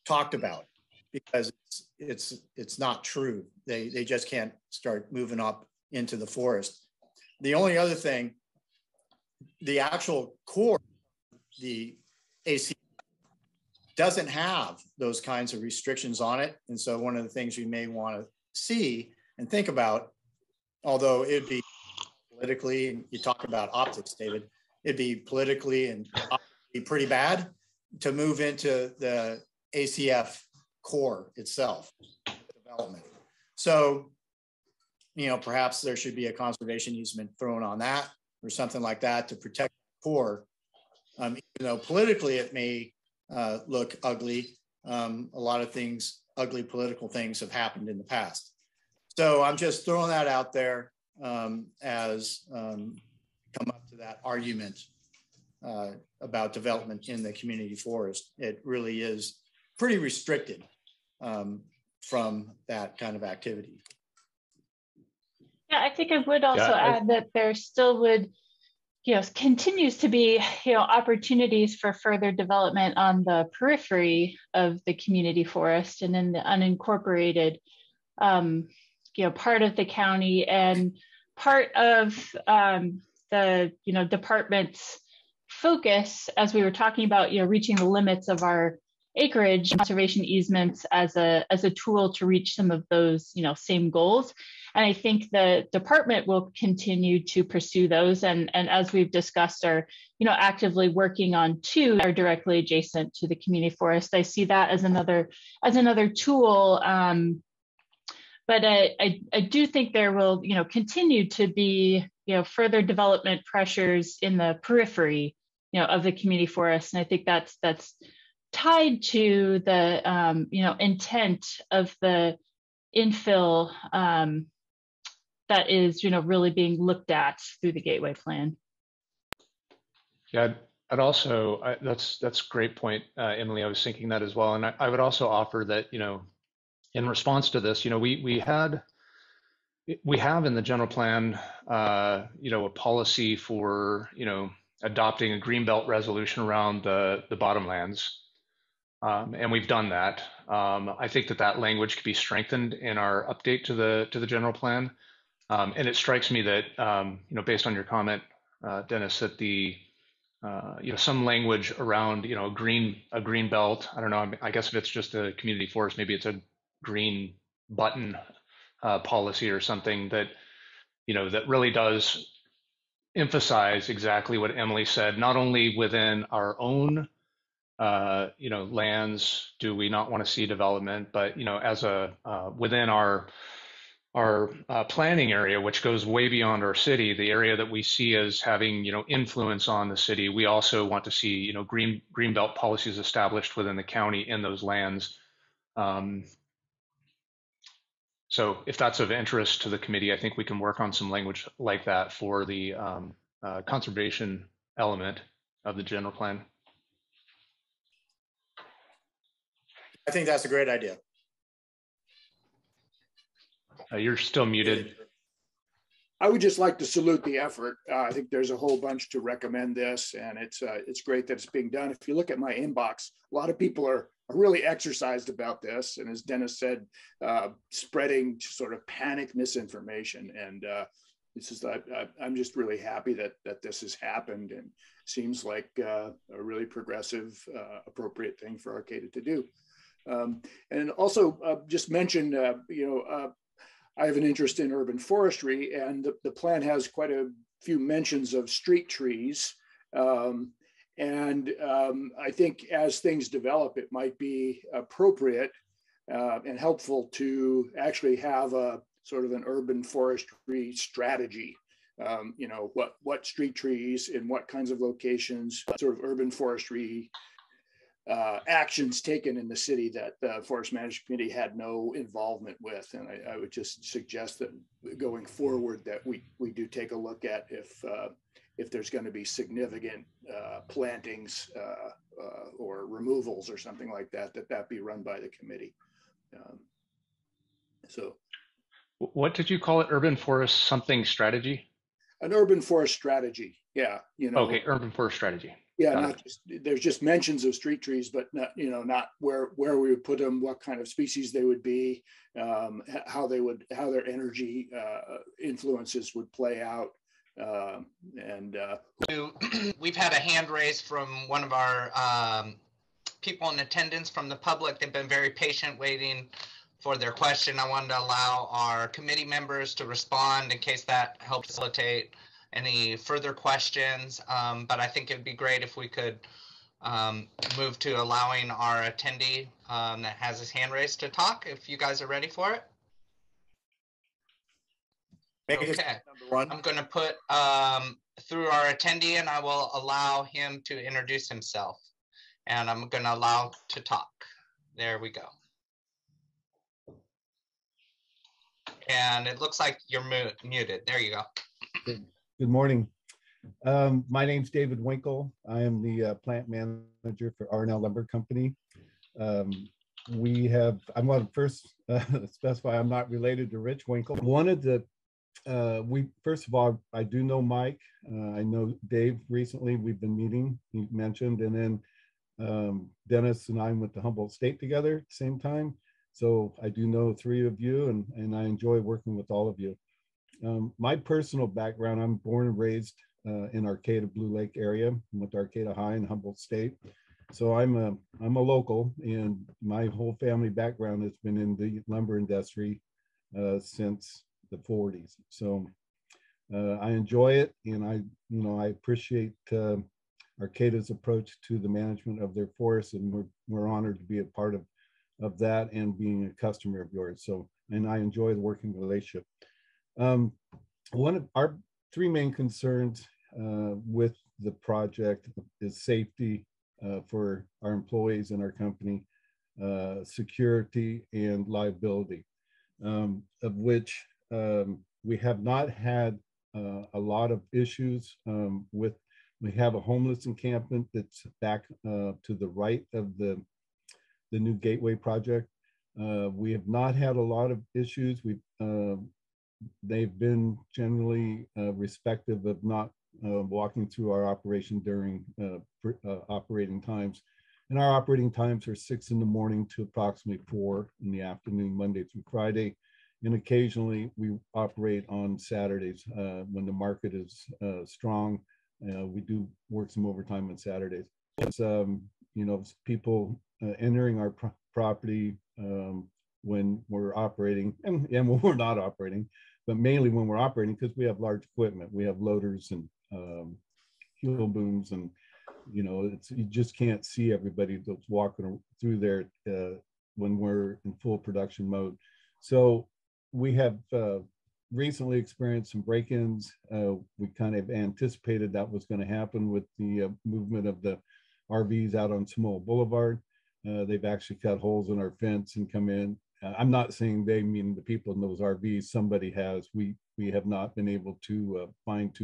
A: talked about, because it's not true. They just can't start moving up into the forest. The only other thing, the actual core, the AC doesn't have those kinds of restrictions on it. And so one of the things we may want to see and think about, although it'd be politically, and you talk about optics, David, it'd be politically and be pretty bad to move into the ACF core itself, development. So, perhaps there should be a conservation easement thrown on that or something like that to protect the core. Even though politically it may look ugly, a lot of things, ugly political things have happened in the past. So I'm just throwing that out there as come up to that argument about development in the community forest. It really is pretty restricted from that kind of activity.
D: Yeah, I think I would also add that there still would, continues to be, opportunities for further development on the periphery of the community forest and in the unincorporated, part of the county, and part of the, department's focus, as we were talking about, reaching the limits of our acreage, conservation easements as a tool to reach some of those, same goals. And I think the department will continue to pursue those. And as we've discussed, are, actively working on two that are directly adjacent to the community forest. I see that as another tool. But I do think there will, continue to be, further development pressures in the periphery, of the community forest. And I think that's tied to the, intent of the infill that is, really being looked at through the Gateway Plan.
G: Yeah, I'd also, that's a great point, Emily. I was thinking that as well. And I would also offer that, in response to this, we have in the general plan, a policy for, adopting a greenbelt resolution around the bottomlands. And we've done that. I think that language could be strengthened in our update to the general plan. And it strikes me that, based on your comment, Dennis, that the some language around a green belt. I don't know. I guess if it's just a community forest, maybe it's a green button policy or something that that really does emphasize exactly what Emily said. Not only within our own lands do we not want to see development, but as a within our planning area, which goes way beyond our city, the area that we see as having influence on the city, we also want to see green belt policies established within the county in those lands. So if that's of interest to the committee, I think we can work on some language like that for the conservation element of the general plan.
A: I think that's a great idea.
G: You're still muted.
E: I would just like to salute the effort. I think there's a whole bunch to recommend this, and it's great that it's being done. If you look at my inbox, a lot of people are really exercised about this, and as Dennis said, spreading sort of panic misinformation. And this is I'm just really happy that this has happened, and seems like a really progressive, appropriate thing for Arcata to do. And also just mention, I have an interest in urban forestry, and the plan has quite a few mentions of street trees. And I think as things develop, it might be appropriate and helpful to actually have a sort of an urban forestry strategy. What street trees in what kinds of locations, sort of urban forestry actions taken in the city that the Forest Management Committee had no involvement with. And I would just suggest that going forward that we do take a look at if there's going to be significant plantings or removals or something like that, that be run by the committee. So
G: what did you call it? Urban forest something strategy?
E: An urban forest strategy. Yeah.
G: Okay. Urban forest strategy.
E: Yeah, there's just mentions of street trees, but not where we would put them, what kind of species they would be, how their energy influences would play out,
B: we've had a hand raised from one of our people in attendance from the public. They've been very patient waiting for their question. I wanted to allow our committee members to respond in case that helps facilitate any further questions, but I think it would be great if we could move to allowing our attendee that has his hand raised to talk, if you guys are ready for it. Okay, I'm going to put through our attendee, and I will allow him to introduce himself, and I'm going to allow to talk. There we go. And it looks like you're muted. There you go.
H: Good morning. My name's David Winkle. I am the plant manager for R&L Lumber Company. I want to first specify I'm not related to Rich Winkle. First of all, I do know Mike. I know Dave recently. We've been meeting, he mentioned, and then Dennis and I went to Humboldt State together at the same time. So I do know three of you, and I enjoy working with all of you. My personal background, I'm born and raised in Arcata, Blue Lake area. Went to Arcata High in Humboldt State. So I'm a local, and my whole family background has been in the lumber industry since the 40s. So I enjoy it, and I appreciate Arcata's approach to the management of their forests, and we're honored to be a part of that and being a customer of yours. So, and I enjoy the working relationship. One of our three main concerns with the project is safety for our employees and our company, security, and liability, of which we have not had a lot of issues with. We have a homeless encampment that's back to the right of the new Gateway project. We have not had a lot of issues. They've been generally respective of not walking through our operation during operating times. And our operating times are 6 in the morning to approximately 4 in the afternoon, Monday through Friday. And occasionally we operate on Saturdays when the market is strong. We do work some overtime on Saturdays. It's, people entering our property when we're operating and when we're not operating, but mainly when we're operating because we have large equipment. We have loaders and heel booms, and you just can't see everybody that's walking through there when we're in full production mode. So we have recently experienced some break-ins. We kind of anticipated that was going to happen with the movement of the RVs out on Samoa Boulevard. They've actually cut holes in our fence and come in. I'm not saying they, mean the people in those RVs. Somebody has. We have not been able to find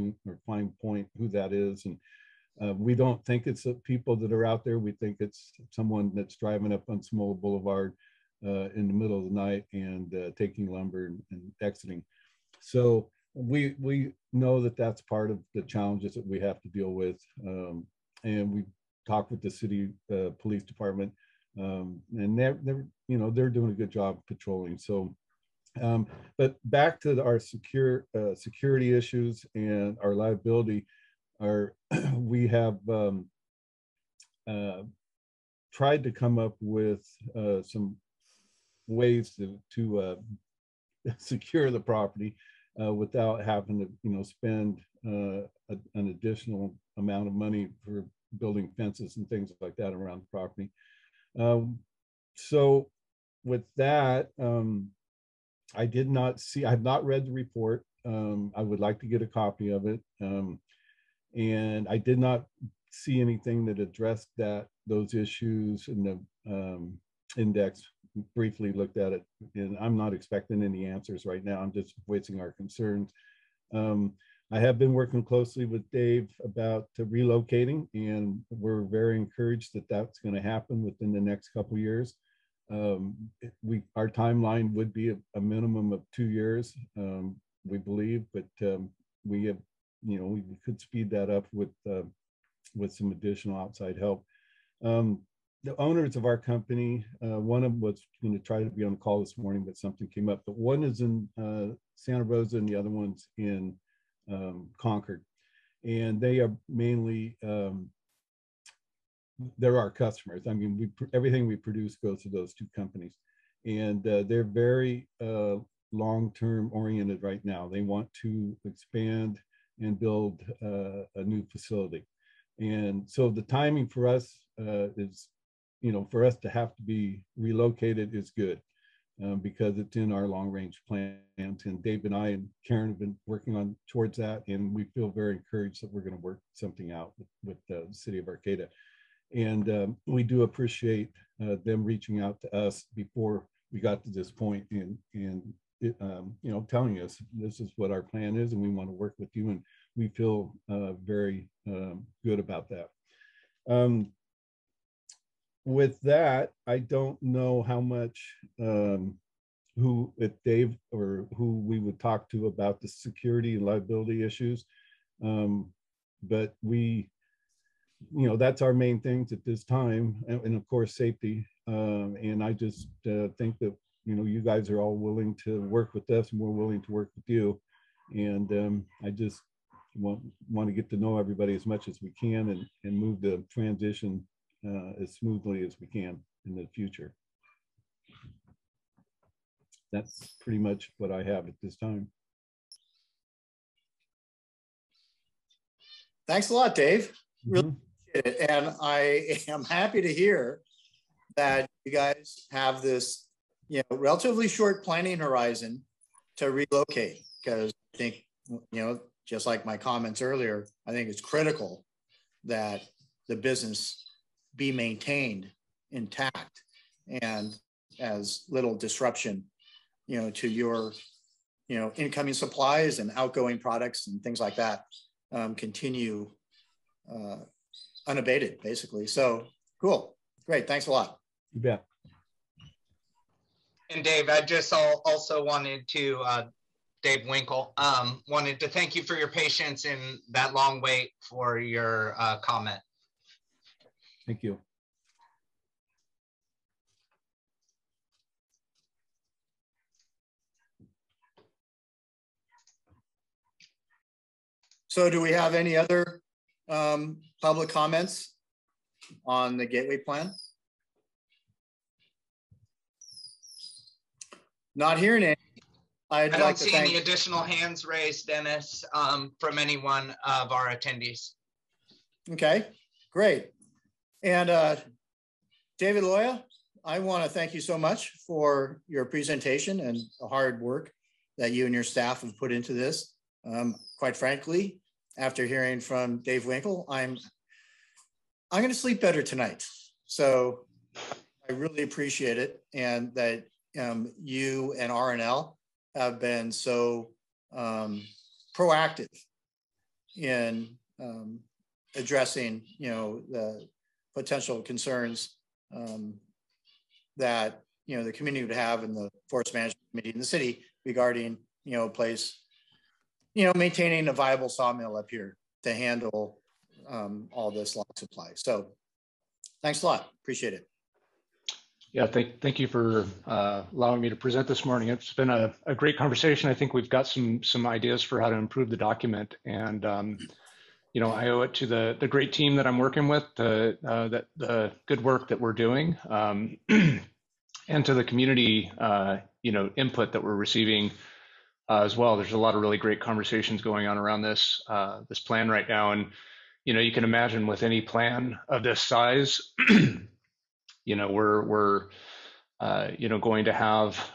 H: point who that is, and we don't think it's the people that are out there. We think it's someone that's driving up on Samoa Boulevard in the middle of the night and taking lumber and exiting. So we know that that's part of the challenges that we have to deal with, and we talked with the city police department. And they're doing a good job patrolling. So, but back to our security issues and our liability, we have tried to come up with some ways to secure the property without having to spend an additional amount of money for building fences and things like that around the property. So with that, I've not read the report. I would like to get a copy of it. And I did not see anything that addressed those issues in the index. Briefly looked at it, and I'm not expecting any answers right now. I'm just voicing our concerns. I have been working closely with Dave about relocating, and we're very encouraged that that's going to happen within the next couple of years. Our timeline would be a minimum of 2 years, we believe, but we have, we could speed that up with some additional outside help. The owners of our company, one of them was going to try to be on the call this morning, but something came up. But one is in Santa Rosa, and the other one's in Concord, and they are mainly they're our customers. I mean, everything we produce goes to those two companies, and they're very long-term oriented right now. They want to expand and build a new facility, and so the timing for us is, for us to have to be relocated is good. Because it's in our long-range plans, and Dave and I and Karen have been working towards that, and we feel very encouraged that we're going to work something out with the city of Arcata. And we do appreciate them reaching out to us before we got to this point, and telling us this is what our plan is, and we want to work with you, and we feel very good about that. With that, I don't know how much if Dave or who we would talk to about the security and liability issues, but we, that's our main things at this time, and of course safety. And I just think that you guys are all willing to work with us, and we're willing to work with you. And I just want to get to know everybody as much as we can, and move the transition as smoothly as we can in the future. That's pretty much what I have at this time.
A: Thanks a lot, Dave. Really appreciate it. And I am happy to hear that you guys have this, relatively short planning horizon to relocate, because I think, just like my comments earlier, I think it's critical that the business be maintained intact and as little disruption, to your, incoming supplies and outgoing products and things like that continue unabated, basically. So cool, great, thanks a lot.
H: You bet.
B: And Dave, I just also wanted to, Dave Winkle, wanted to thank you for your patience in that long wait for your comment.
H: Thank you.
A: So do we have any other public comments on the Gateway Plan? Not hearing any.
B: I don't see any additional hands raised, Dennis, from any one of our attendees.
A: Okay, great. And David Loya, I want to thank you so much for your presentation and the hard work that you and your staff have put into this. Quite frankly, after hearing from Dave Winkle, I'm going to sleep better tonight. So I really appreciate it, and that you and RNL have been so proactive in addressing, the potential concerns that the community would have in the Forest Management Committee in the city regarding a place, maintaining a viable sawmill up here to handle all this log supply. So thanks a lot, appreciate it.
G: Yeah, thank you for allowing me to present this morning. It's been a great conversation. I think we've got some ideas for how to improve the document, and I owe it to the great team that I'm working with, the good work that we're doing, and to the community input that we're receiving as well. There's a lot of really great conversations going on around this plan right now, and you can imagine with any plan of this size. We're going to have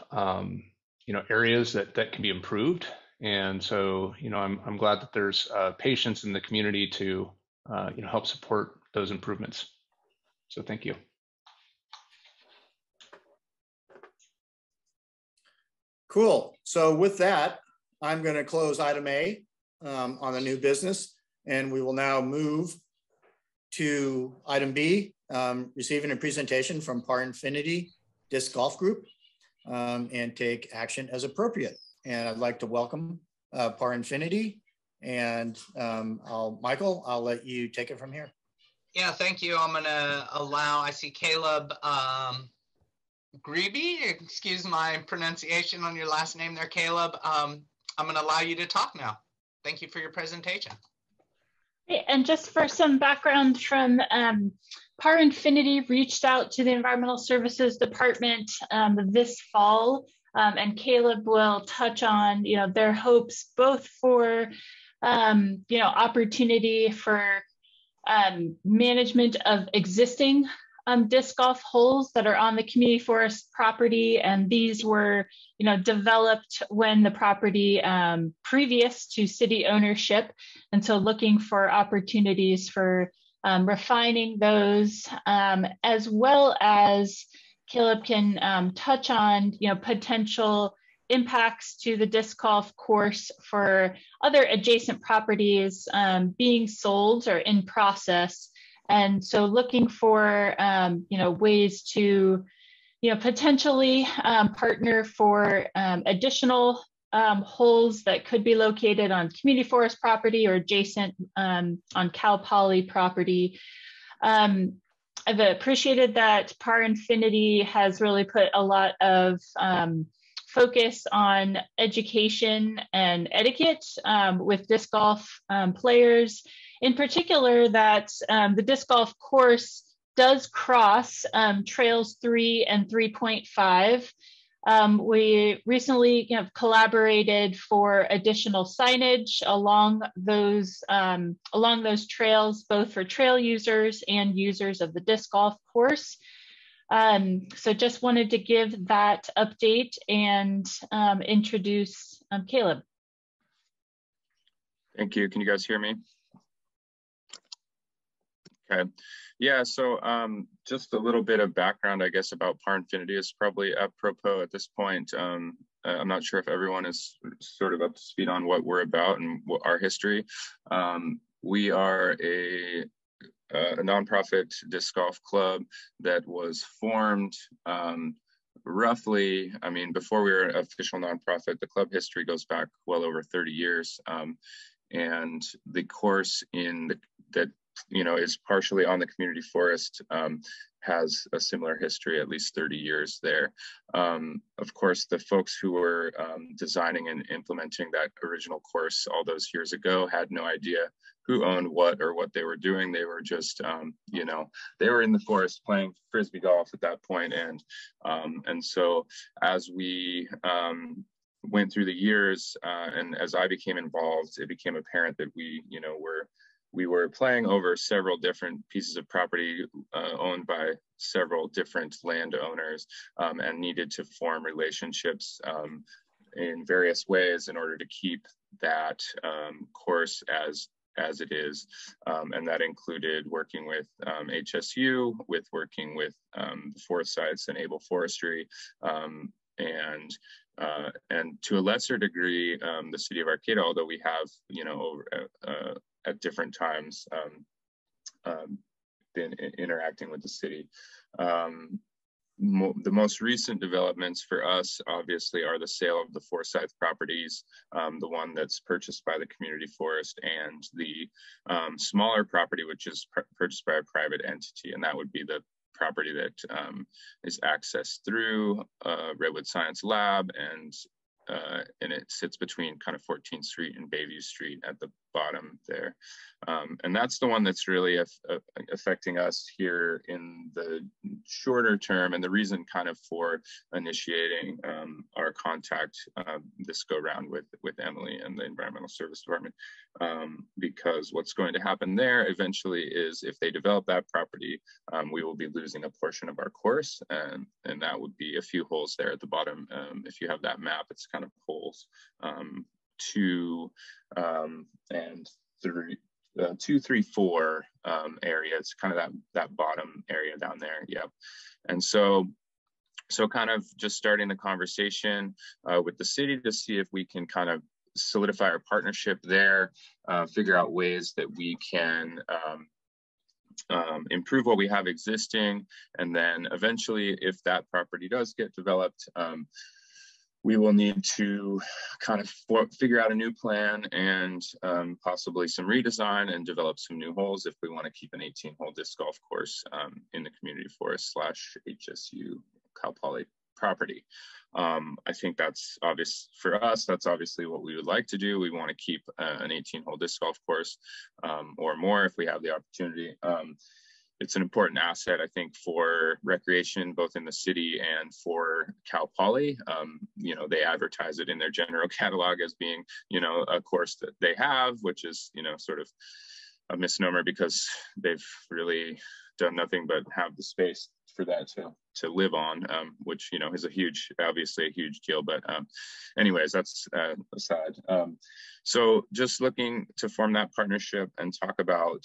G: areas that can be improved, and so I'm glad that there's patience in the community to help support those improvements. So thank you.
A: Cool. So with that, I'm going to close item A on the new business, and we will now move to item B. Receiving a presentation from Par Infinity Disc Golf Group and take action as appropriate. And I'd like to welcome Par Infinity, and Michael, I'll let you take it from here.
B: Yeah, thank you. I'm gonna I see Caleb Grebe, excuse my pronunciation on your last name there, Caleb. I'm gonna allow you to talk now. Thank you for your presentation.
D: And just for some background from Par Infinity reached out to the Environmental Services Department this fall, and Caleb will touch on their hopes both for opportunity for management of existing disc golf holes that are on the community forest property, and these were developed when the property previous to city ownership, and so looking for opportunities for refining those, as well as Caleb can touch on potential impacts to the disc golf course for other adjacent properties being sold or in process. And so looking for, ways to, potentially partner for additional holes that could be located on community forest property or adjacent on Cal Poly property. I've appreciated that Par Infinity has really put a lot of focus on education and etiquette with disc golf players. In particular, that the disc golf course does cross trails 3 and 3.5. We recently collaborated for additional signage along those trails, both for trail users and users of the disc golf course. So just wanted to give that update and introduce Caleb.
I: Thank you. Can you guys hear me? Okay. Yeah, so just a little bit of background, I guess, about Par Infinity is probably apropos at this point. I'm not sure if everyone is sort of up to speed on what we're about and what our history. We are a nonprofit disc golf club that was formed roughly, I mean, before we were an official nonprofit. The club history goes back well over 30 years. And the course that is partially on the community forest, has a similar history, at least 30 years there. Of course, the folks who were designing and implementing that original course all those years ago had no idea who owned what or what they were doing. They were just, they were in the forest playing Frisbee golf at that point. And so as we went through the years and as I became involved, it became apparent that we were playing over several different pieces of property owned by several different landowners and needed to form relationships in various ways in order to keep that course as it is. And that included working with HSU, working with the Forest Sites and Able Forestry, and to a lesser degree, the city of Arcata, although we have, at different times been interacting with the city. The most recent developments for us, obviously, are the sale of the Forsyth properties, the one that's purchased by the community forest, and the smaller property, which is purchased by a private entity, and that would be the property that is accessed through Redwood Science Lab, and it sits between kind of 14th Street and Bayview Street at the bottom there. And that's the one that's really affecting us here in the shorter term, and the reason kind of for initiating our contact this go round with Emily and the Environmental Service Department, because what's going to happen there eventually is if they develop that property, we will be losing a portion of our course, and that would be a few holes there at the bottom. If you have that map, it's kind of holes 2 and 3, 2, 3, 4 area. It's kind of that bottom area down there. Yep. And so kind of just starting the conversation with the city to see if we can kind of solidify our partnership there, figure out ways that we can improve what we have existing, and then eventually, if that property does get developed, we will need to kind of figure out a new plan and possibly some redesign and develop some new holes if we want to keep an 18-hole disc golf course in the community forest / HSU Cal Poly property. I think that's obvious for us. That's obviously what we would like to do. We want to keep an 18-hole disc golf course or more if we have the opportunity. It's an important asset, I think, for recreation, both in the city and for Cal Poly. They advertise it in their general catalog as being, a course that they have, which is, sort of a misnomer because they've really done nothing but have the space for that to live on, which, is obviously a huge deal. But anyways, that's aside. So just looking to form that partnership and talk about,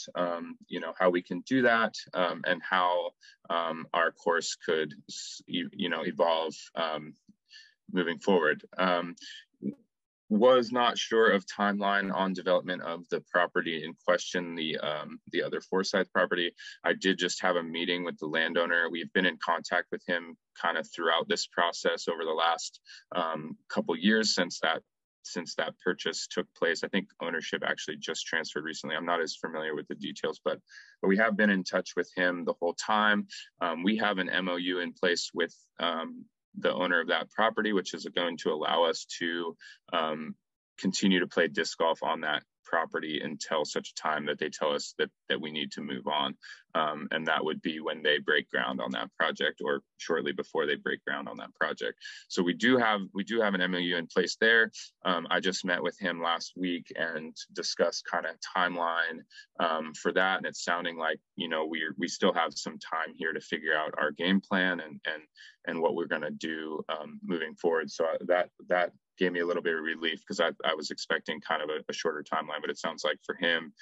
I: how we can do that and how our course could, evolve moving forward. Was not sure of timeline on development of the property in question, the other Forsyth property. I did just have a meeting with the landowner. We've been in contact with him kind of throughout this process over the last couple years since that purchase took place. I think ownership actually just transferred recently. I'm not as familiar with the details, but we have been in touch with him the whole time. We have an MOU in place with the owner of that property, which is going to allow us to continue to play disc golf on that property until such time that they tell us that we need to move on. And that would be when they break ground on that project, or shortly before they break ground on that project. So we do have an MOU in place there. I just met with him last week and discussed kind of timeline for that. And it's sounding like, you know, we still have some time here to figure out our game plan and what we're going to do moving forward. So that gave me a little bit of relief, because I was expecting kind of a shorter timeline, but it sounds like for him,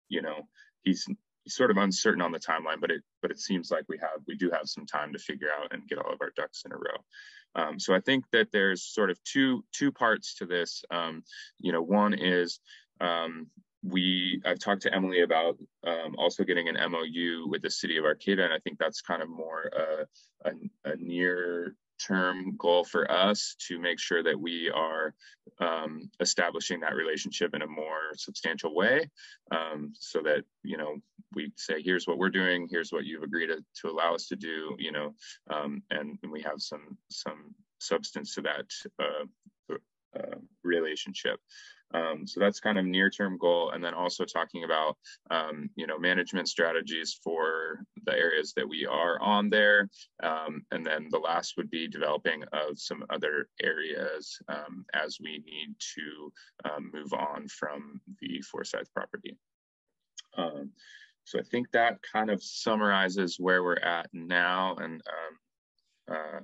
I: you know, he's sort of uncertain on the timeline, but it seems like we do have some time to figure out and get all of our ducks in a row. So I think that there's sort of two parts to this. You know, one is I've talked to Emily about also getting an MOU with the city of Arcata, and I think that's kind of more a near term goal for us to make sure that we are establishing that relationship in a more substantial way, so that, you know, we say, here's what we're doing, here's what you've agreed to allow us to do, you know, and we have some substance to that relationship. So that's kind of near-term goal. And then also talking about, you know, management strategies for the areas that we are on there. And then the last would be developing of some other areas as we need to move on from the Forsyth property. So I think that kind of summarizes where we're at now, and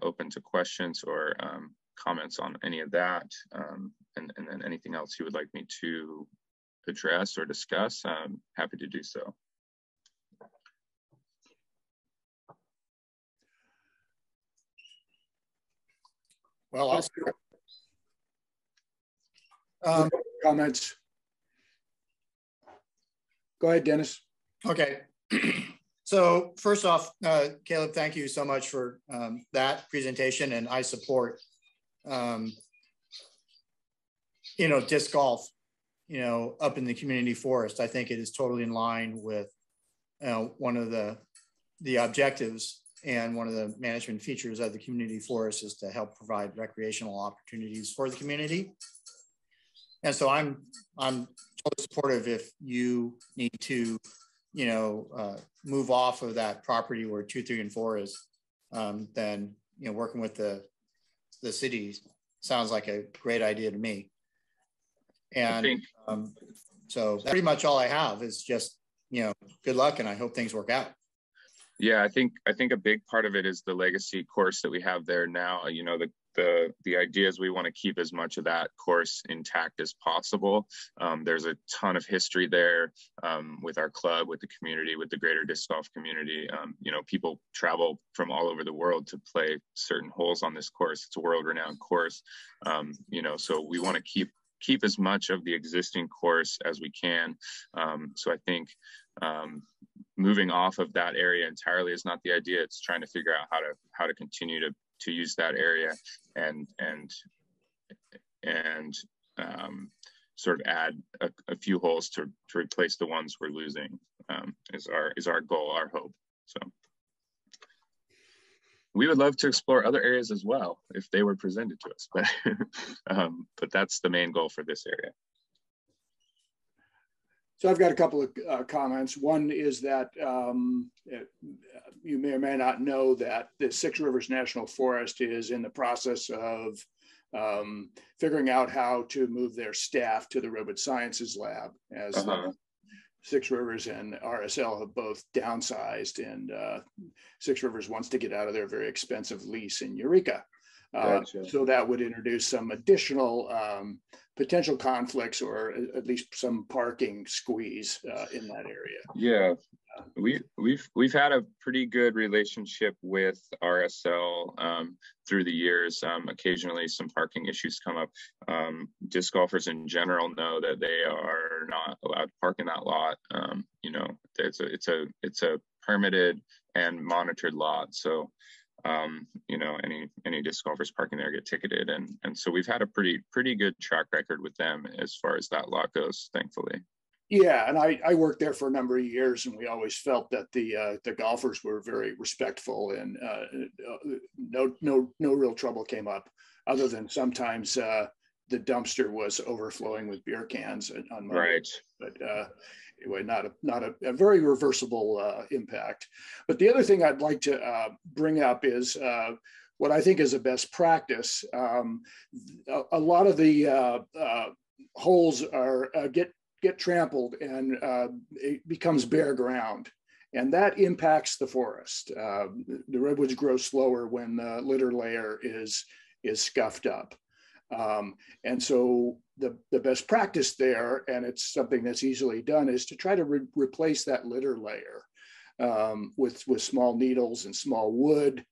I: open to questions or comments on any of that, and then anything else you would like me to address or discuss, I'm happy to do so.
E: Well, I'll start. Comments. Go ahead, Dennis.
A: Okay. So first off, Caleb, thank you so much for that presentation, and I support you know, disc golf, you know, up in the community forest. I think it is totally in line with one of the objectives and one of the management features of the community forest is to help provide recreational opportunities for the community. And so I'm totally supportive if you need to, you know, move off of that property where 2, 3, and 4 is, then, you know, working with the city sounds like a great idea to me. And so that's pretty much all I have is just, you know, good luck, and I hope things work out.
I: Yeah, I think a big part of it is the legacy course that we have there now. You know, the idea is we want to keep as much of that course intact as possible. There's a ton of history there with our club, with the community, with the greater disc golf community. You know, people travel from all over the world to play certain holes on this course. It's a world-renowned course. You know, so we want to keep as much of the existing course as we can. So I think moving off of that area entirely is not the idea. It's trying to figure out how to continue to use that area and sort of add a few holes to replace the ones we're losing, is our goal, our hope. So we would love to explore other areas as well if they were presented to us, but that's the main goal for this area.
E: So I've got a couple of comments. One is that you may or may not know that the Six Rivers National Forest is in the process of figuring out how to move their staff to the Robot Sciences Lab, as Six Rivers and RSL have both downsized, and Six Rivers wants to get out of their very expensive lease in Eureka. Gotcha. So that would introduce some additional potential conflicts, or at least some parking squeeze in that area.
I: Yeah. We've had a pretty good relationship with RSL through the years. Occasionally some parking issues come up. Disc golfers in general know that they are not allowed to park in that lot. You know, it's a permitted and monitored lot. So you know, any disc golfers parking there get ticketed, and so we've had a pretty good track record with them as far as that lot goes, thankfully.
E: Yeah, and I worked there for a number of years, and we always felt that the golfers were very respectful, and no real trouble came up, other than sometimes the dumpster was overflowing with beer cans on Monday.
I: Right.
E: But anyway, not a very reversible impact. But the other thing I'd like to bring up is what I think is a best practice. A lot of the holes are get trampled, and it becomes bare ground, and that impacts the forest. The redwoods grow slower when the litter layer is scuffed up, and so the best practice there, and it's something that's easily done, is to try to replace that litter layer with small needles and small wood.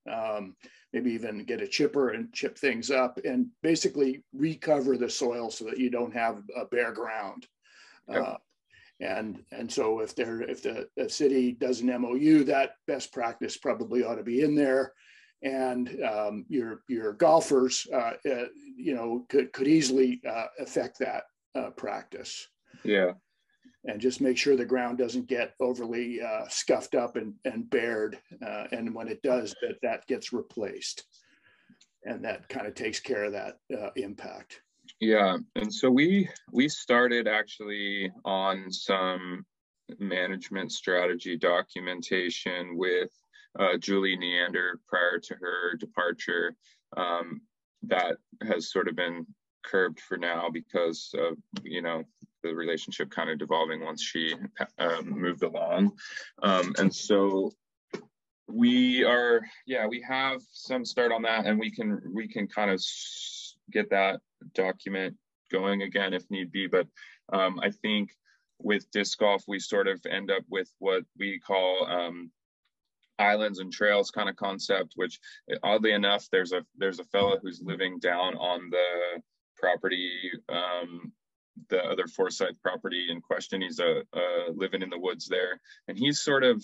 E: Maybe even get a chipper and chip things up, and basically recover the soil so that you don't have a bare ground.
I: Yep.
E: And so if the city does an MOU, that best practice probably ought to be in there, and your golfers, you know, could easily affect that practice.
I: Yeah.
E: And just make sure the ground doesn't get overly scuffed up and bared, and when it does, that gets replaced, and that kind of takes care of that impact.
I: Yeah, and so we started actually on some management strategy documentation with Julie Neander prior to her departure. That has sort of been curbed for now because of, you know, the relationship kind of devolving once she moved along. And so we have some start on that, and we can kind of get that document going again if need be. But I think with disc golf, we sort of end up with what we call islands and trails kind of concept, which oddly enough, there's a fellow who's living down on the property, the other Forsyth property in question. He's living in the woods there, and he's sort of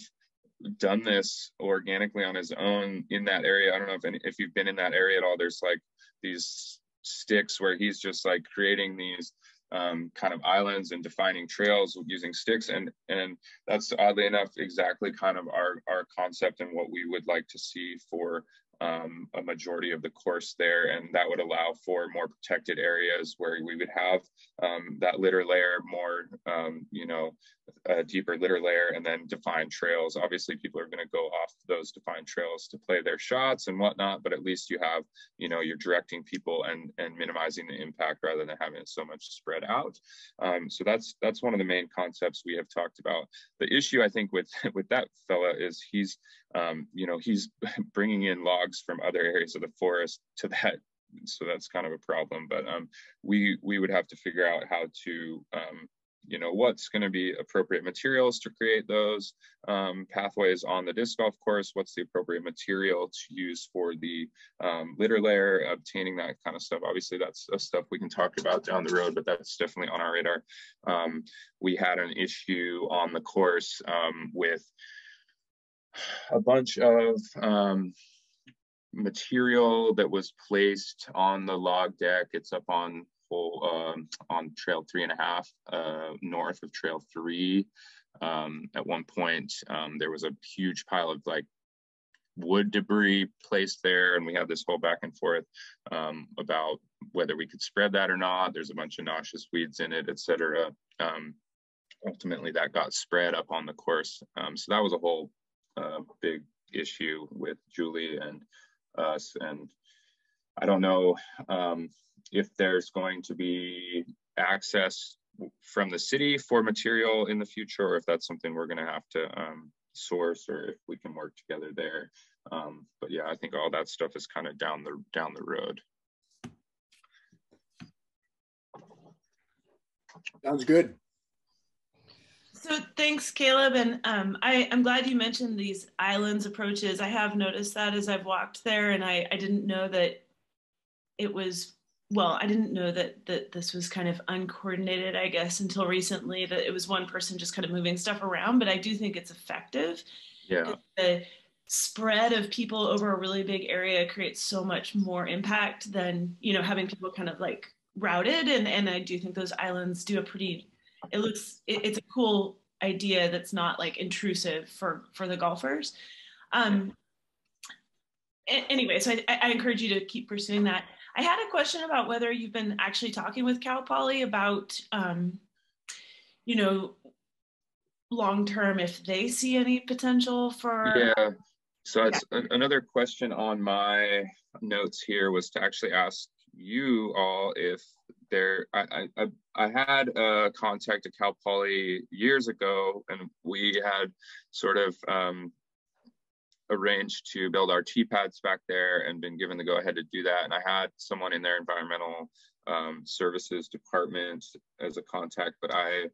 I: done this organically on his own in that area. I don't know if you've been in that area at all. There's like these sticks where he's just like creating these kind of islands and defining trails using sticks, and that's oddly enough exactly kind of our concept and what we would like to see for a majority of the course there. And that would allow for more protected areas where we would have that litter layer, more you know, a deeper litter layer, and then defined trails. Obviously people are going to go off those defined trails to play their shots and whatnot, but at least you have, you know, you're directing people and minimizing the impact rather than having it so much spread out. So that's one of the main concepts we have talked about. The issue I think with that fella is he's you know, he's bringing in logs from other areas of the forest to that, so that's kind of a problem. But we would have to figure out how to you know, what's going to be appropriate materials to create those pathways on the disc golf course, what's the appropriate material to use for the litter layer, obtaining that kind of stuff. Obviously that's stuff we can talk about down the road, but that's definitely on our radar. We had an issue on the course with a bunch of material that was placed on the log deck. It's up on trail 3.5 north of trail 3. At one point there was a huge pile of like wood debris placed there, and we had this whole back and forth about whether we could spread that or not. There's a bunch of noxious weeds in it, etc. Ultimately that got spread up on the course, so that was a whole big issue with Julie and us. And I don't know if there's going to be access from the city for material in the future, or if that's something we're going to have to source, or if we can work together there. But yeah, I think all that stuff is kind of down the road.
E: Sounds good.
F: So thanks, Caleb. And I'm glad you mentioned these islands approaches. I have noticed that as I've walked there, and I didn't know that it was, well, I didn't know that this was kind of uncoordinated, I guess, until recently, that it was one person just kind of moving stuff around, but I do think it's effective.
I: Yeah.
F: The spread of people over a really big area creates so much more impact than, you know, having people kind of like routed. And I do think those islands do a pretty, it's a cool idea that's not like intrusive for the golfers. Anyway, so I encourage you to keep pursuing that. I had a question about whether you've been actually talking with Cal Poly about, you know, long term, if they see any potential for.
I: Yeah. So that's another question on my notes here, was to actually ask you all if there. I had a contact at Cal Poly years ago, and we had sort of arranged to build our T-pads back there and been given the go-ahead to do that. And I had someone in their environmental services department as a contact, but I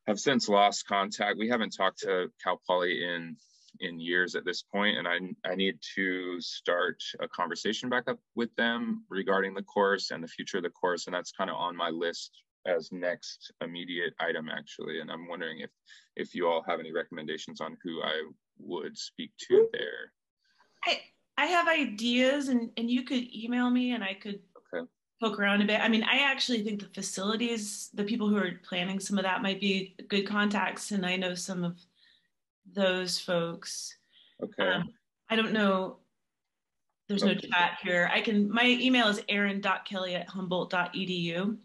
I: have since lost contact. We haven't talked to Cal Poly in years at this point, and I need to start a conversation back up with them regarding the course and the future of the course, and that's kind of on my list as next immediate item, actually. And I'm wondering if you all have any recommendations on who I would speak to there.
F: I have ideas, and you could email me and I could poke around a bit. I mean, I actually think the facilities, the people who are planning some of that might be good contacts, and I know some of those folks.
I: Okay.
F: I don't know. There's no chat here. My email is aaron.kelly@humboldt.edu.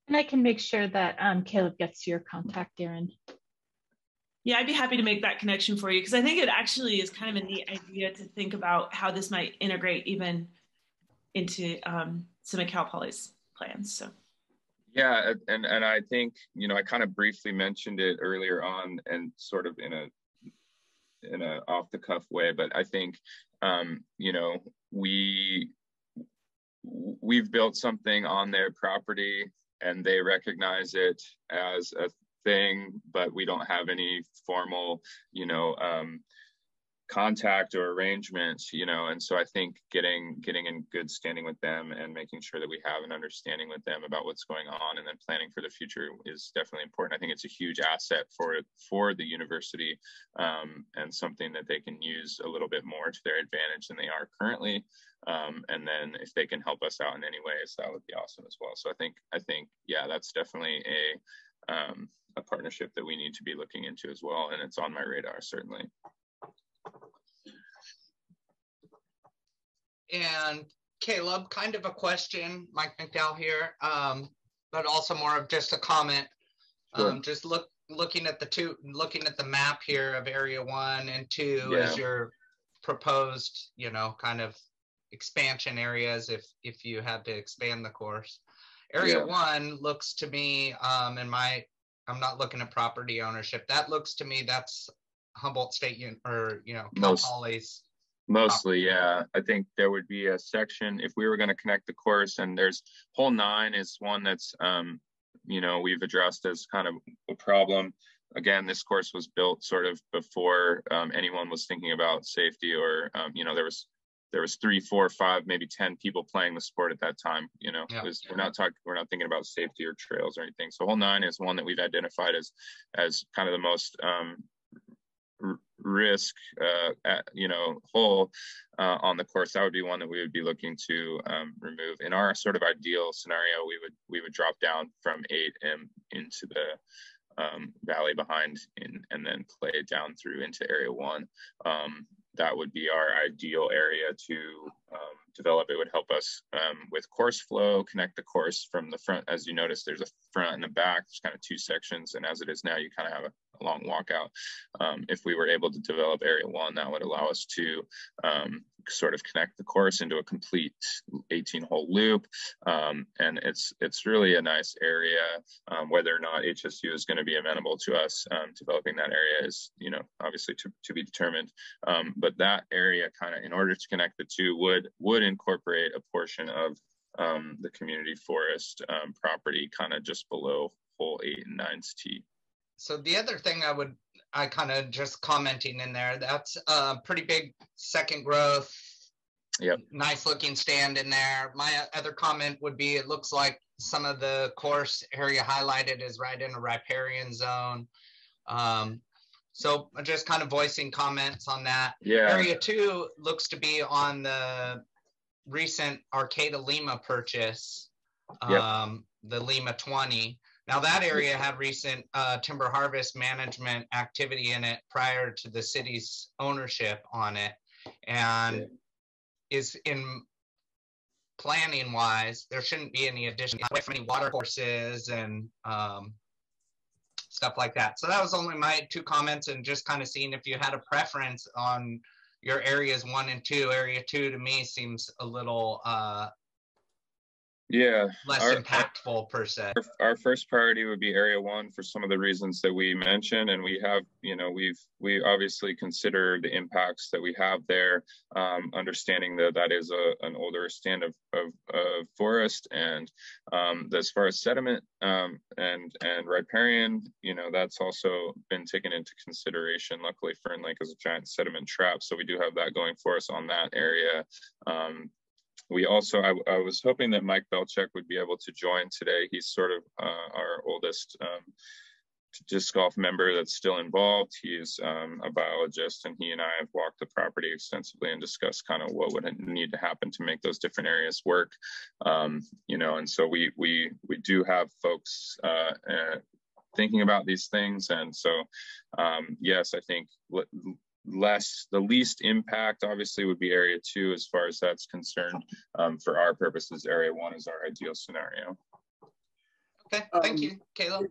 D: And I can make sure that Caleb gets your contact, Aaron.
F: Yeah, I'd be happy to make that connection for you, because I think it actually is kind of a neat idea to think about how this might integrate even into some of Cal Poly's plans. So. Yeah,
I: and I think, you know, I kind of briefly mentioned it earlier on, and sort of in a off the cuff way, but I think, you know, we've built something on their property and they recognize it as a thing, but we don't have any formal, you know, contact or arrangements, you know, and so I think getting in good standing with them and making sure that we have an understanding with them about what's going on, and then planning for the future is definitely important. I think it's a huge asset for the university, and something that they can use a little bit more to their advantage than they are currently. And then if they can help us out in any ways, that would be awesome as well. So I think yeah, that's definitely a partnership that we need to be looking into as well, and it's on my radar, certainly.
B: And Caleb, kind of a question, Mike McDowell here, but also more of just a comment. Sure. Just looking at the map here of Area 1 and 2 as your proposed, you know, kind of expansion areas if you had to expand the course. Area 1 looks to me, I'm not looking at property ownership. That looks to me that's Humboldt State or, you know, Cal Poly's.
I: Mostly, yeah. I think there would be a section if we were going to connect the course, and there's hole 9 is one that's, you know, we've addressed as kind of a problem. Again, this course was built sort of before anyone was thinking about safety, or, you know, there was 3, 4, 5, maybe 10 people playing the sport at that time. You know, we're not thinking about safety or trails or anything. So hole 9 is one that we've identified as kind of the most risk you know, hole on the course. That would be one that we would be looking to remove. In our sort of ideal scenario, we would drop down from 8 into the valley behind and then play it down through into Area 1. That would be our ideal area to develop. It would help us with course flow, connect the course from the front. As you notice, there's a front and a back. There's kind of 2 sections, and as it is now, you kind of have a long walkout. If we were able to develop Area 1, that would allow us to sort of connect the course into a complete 18-hole loop, and it's really a nice area. Whether or not HSU is going to be amenable to us developing that area is, you know, obviously to be determined. But that area, kind of, in order to connect the two, would incorporate a portion of the community forest property kind of just below hole 8 and Nines T.
B: So the other thing I kind of just commenting in there, that's a pretty big second growth.
I: Yep.
B: Nice looking stand in there. My other comment would be, it looks like some of the course area highlighted is right in a riparian zone. So just kind of voicing comments on that.
I: Yeah.
B: Area 2 looks to be on the recent Arcata Lima purchase,
I: Yep.
B: the Lima 20. Now that area had recent timber harvest management activity in it prior to the city's ownership on it, and is in planning wise, there shouldn't be any addition away from any water courses and stuff like that. So that was only my 2 comments, and just kind of seeing if you had a preference on your areas 1 and 2. Area 2 to me seems a little less impactful per se.
I: Our first priority would be area 1 for some of the reasons that we mentioned, and we have, we obviously consider the impacts that we have there, understanding that that is an older stand of forest, and as far as sediment and riparian, that's also been taken into consideration. Luckily, Fern Lake is a giant sediment trap, so we do have that going for us on that area. We also, I was hoping that Mike Belchek would be able to join today. He's sort of our oldest disc golf member that's still involved. He's a biologist, and he and I have walked the property extensively and discussed kind of what would need to happen to make those different areas work. And so we do have folks thinking about these things. And so, yes, I think the least impact obviously would be area 2 as far as that's concerned. For our purposes, area 1 is our ideal scenario.
B: Okay, thank you, Caleb.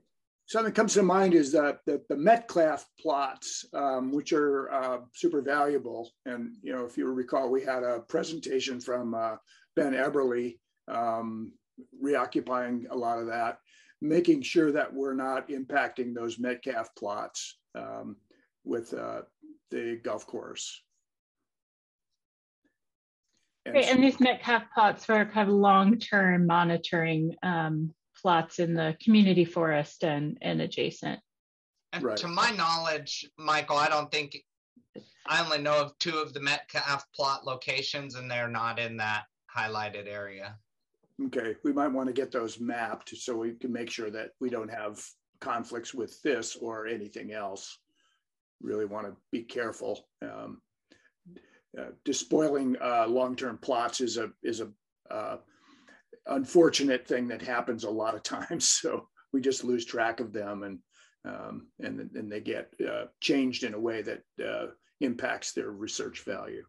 E: Something that comes to mind is that the Metcalf plots, which are super valuable. And, if you recall, we had a presentation from Ben Eberly reoccupying a lot of that, making sure that we're not impacting those Metcalf plots with the golf course.
D: Great, and these Metcalf plots were kind of long-term monitoring plots in the community forest and adjacent.
B: And
E: right.
B: To my knowledge, Michael, I only know of 2 of the Metcalf plot locations, and they're not in that highlighted area.
E: Okay, we might want to get those mapped so we can make sure that we don't have conflicts with this or anything else. Really want to be careful. Despoiling long-term plots is a unfortunate thing that happens a lot of times. So we just lose track of them, and they get changed in a way that impacts their research value.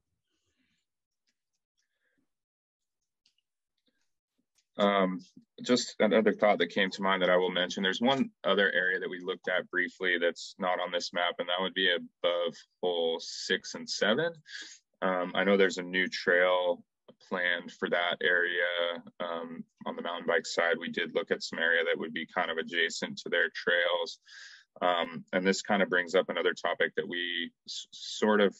I: Just another thought that came to mind that I will mention. There's one other area that we looked at briefly that's not on this map, and that would be above hole 6 and 7. I know there's a new trail planned for that area on the mountain bike side. We did look at some area that would be kind of adjacent to their trails. And this kind of brings up another topic that we sort of,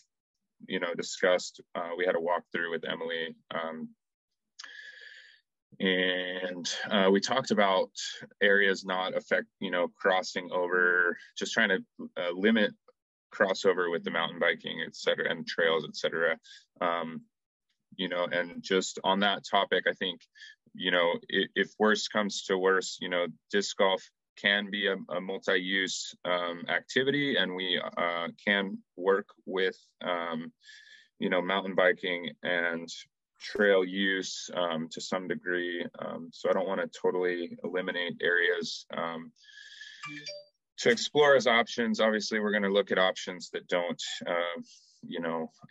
I: discussed. We had a walkthrough with Emily. And we talked about areas not crossing over, just trying to limit crossover with the mountain biking, et cetera, and trails, et cetera. And just on that topic, I think, if worse comes to worse, disc golf can be a multi-use activity, and we can work with, mountain biking and trail use to some degree. So I don't want to totally eliminate areas to explore as options. Obviously, we're going to look at options that don't,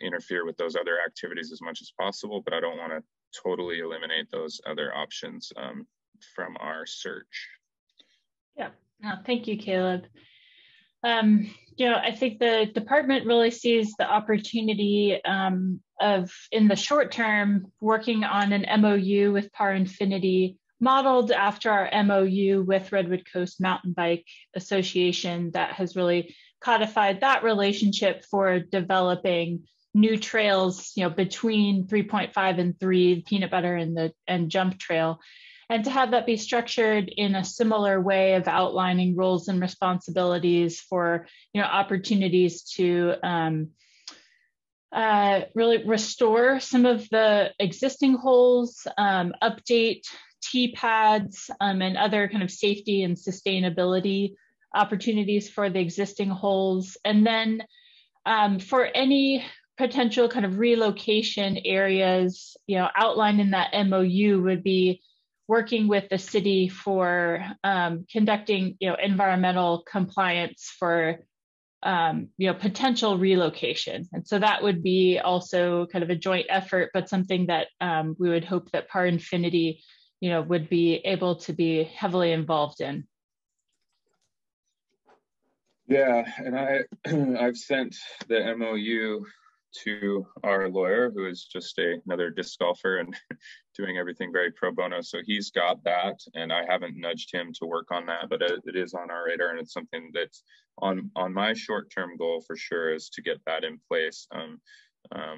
I: interfere with those other activities as much as possible, but I don't want to totally eliminate those other options from our search.
D: Yeah, no, thank you, Caleb. I think the department really sees the opportunity of, in the short term, working on an MOU with Par Infinity, modeled after our MOU with Redwood Coast Mountain Bike Association, that has really codified that relationship for developing new trails, between 3.5 and 3, Peanut Butter and Jump Trail. and to have that be structured in a similar way of outlining roles and responsibilities for, opportunities to really restore some of the existing holes, update T-pads, and other kind of safety and sustainability opportunities for the existing holes. And then for any potential kind of relocation areas, outlined in that MOU would be working with the city for conducting, environmental compliance for potential relocation. And so that would be also kind of a joint effort, but something that we would hope that Par Infinity, would be able to be heavily involved in.
I: Yeah, and I've sent the MOU to our lawyer, who is just another disc golfer and doing everything very pro bono. So he's got that, and I haven't nudged him to work on that, but it is on our radar, and it's something that's on my short-term goal for sure, is to get that in place.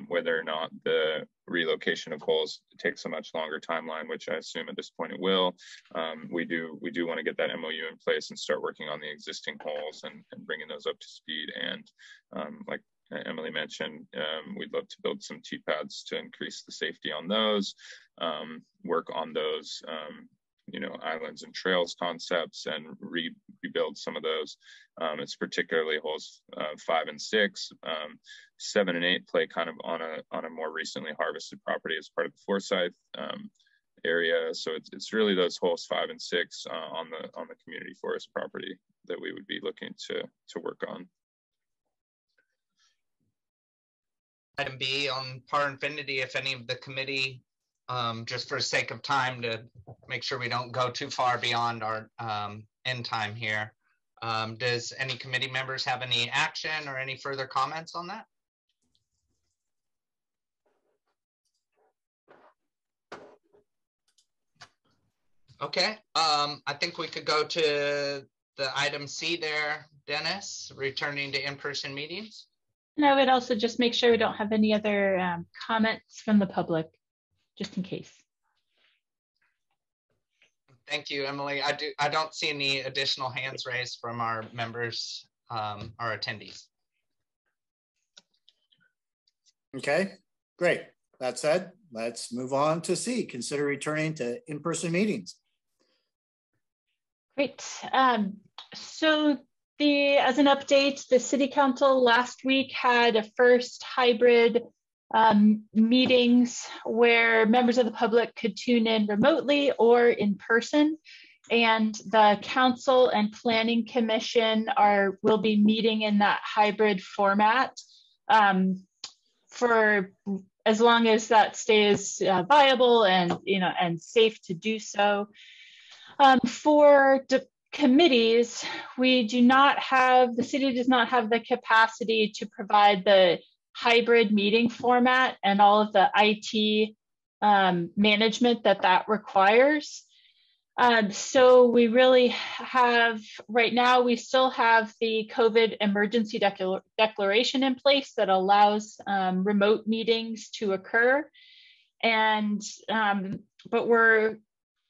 I: Whether or not the relocation of holes takes a much longer timeline, which I assume at this point it will, we do want to get that MOU in place and start working on the existing holes and bringing those up to speed. And like Emily mentioned, we'd love to build some T-pads to increase the safety on those, work on those islands and trails concepts, and rebuild some of those. It's particularly holes 5 and 6. 7 and 8 play kind of on a more recently harvested property as part of the Forsyth area. So it's really those holes 5 and 6 on the community forest property that we would be looking to work on.
B: Item B on Par Infinity, if any of the committee, just for the sake of time, to make sure we don't go too far beyond our end time here. Does any committee members have any action or any further comments on that? Okay, I think we could go to the item C there, Dennis, returning to in-person meetings.
D: And I would also just make sure we don't have any other comments from the public, just in case.
B: Thank you, Emily. I don't see any additional hands raised from our members, our attendees.
A: Okay, great. That said, let's move on to C, consider returning to in-person meetings.
D: Great. So as an update, the City Council last week had a first hybrid meetings where members of the public could tune in remotely or in person. And the Council and Planning Commission will be meeting in that hybrid format for as long as that stays viable and safe to do so. For committees, the city does not have the capacity to provide the hybrid meeting format and all of the IT management that requires. So we really have, right now, we still have the COVID emergency declaration in place that allows remote meetings to occur. And, but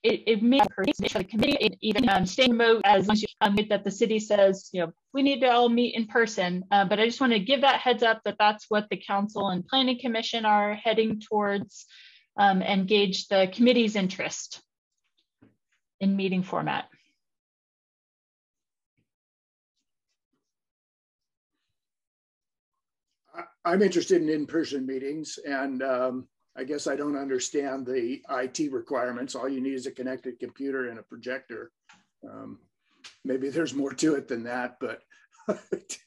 D: it may the committee even staying remote as long as that the city says, we need to all meet in person. But I just want to give that heads up that that's what the Council and Planning Commission are heading towards, and gauge the committee's interest in meeting format.
E: I'm interested in in-person meetings, and I guess I don't understand the IT requirements. All you need is a connected computer and a projector. Maybe there's more to it than that, but it's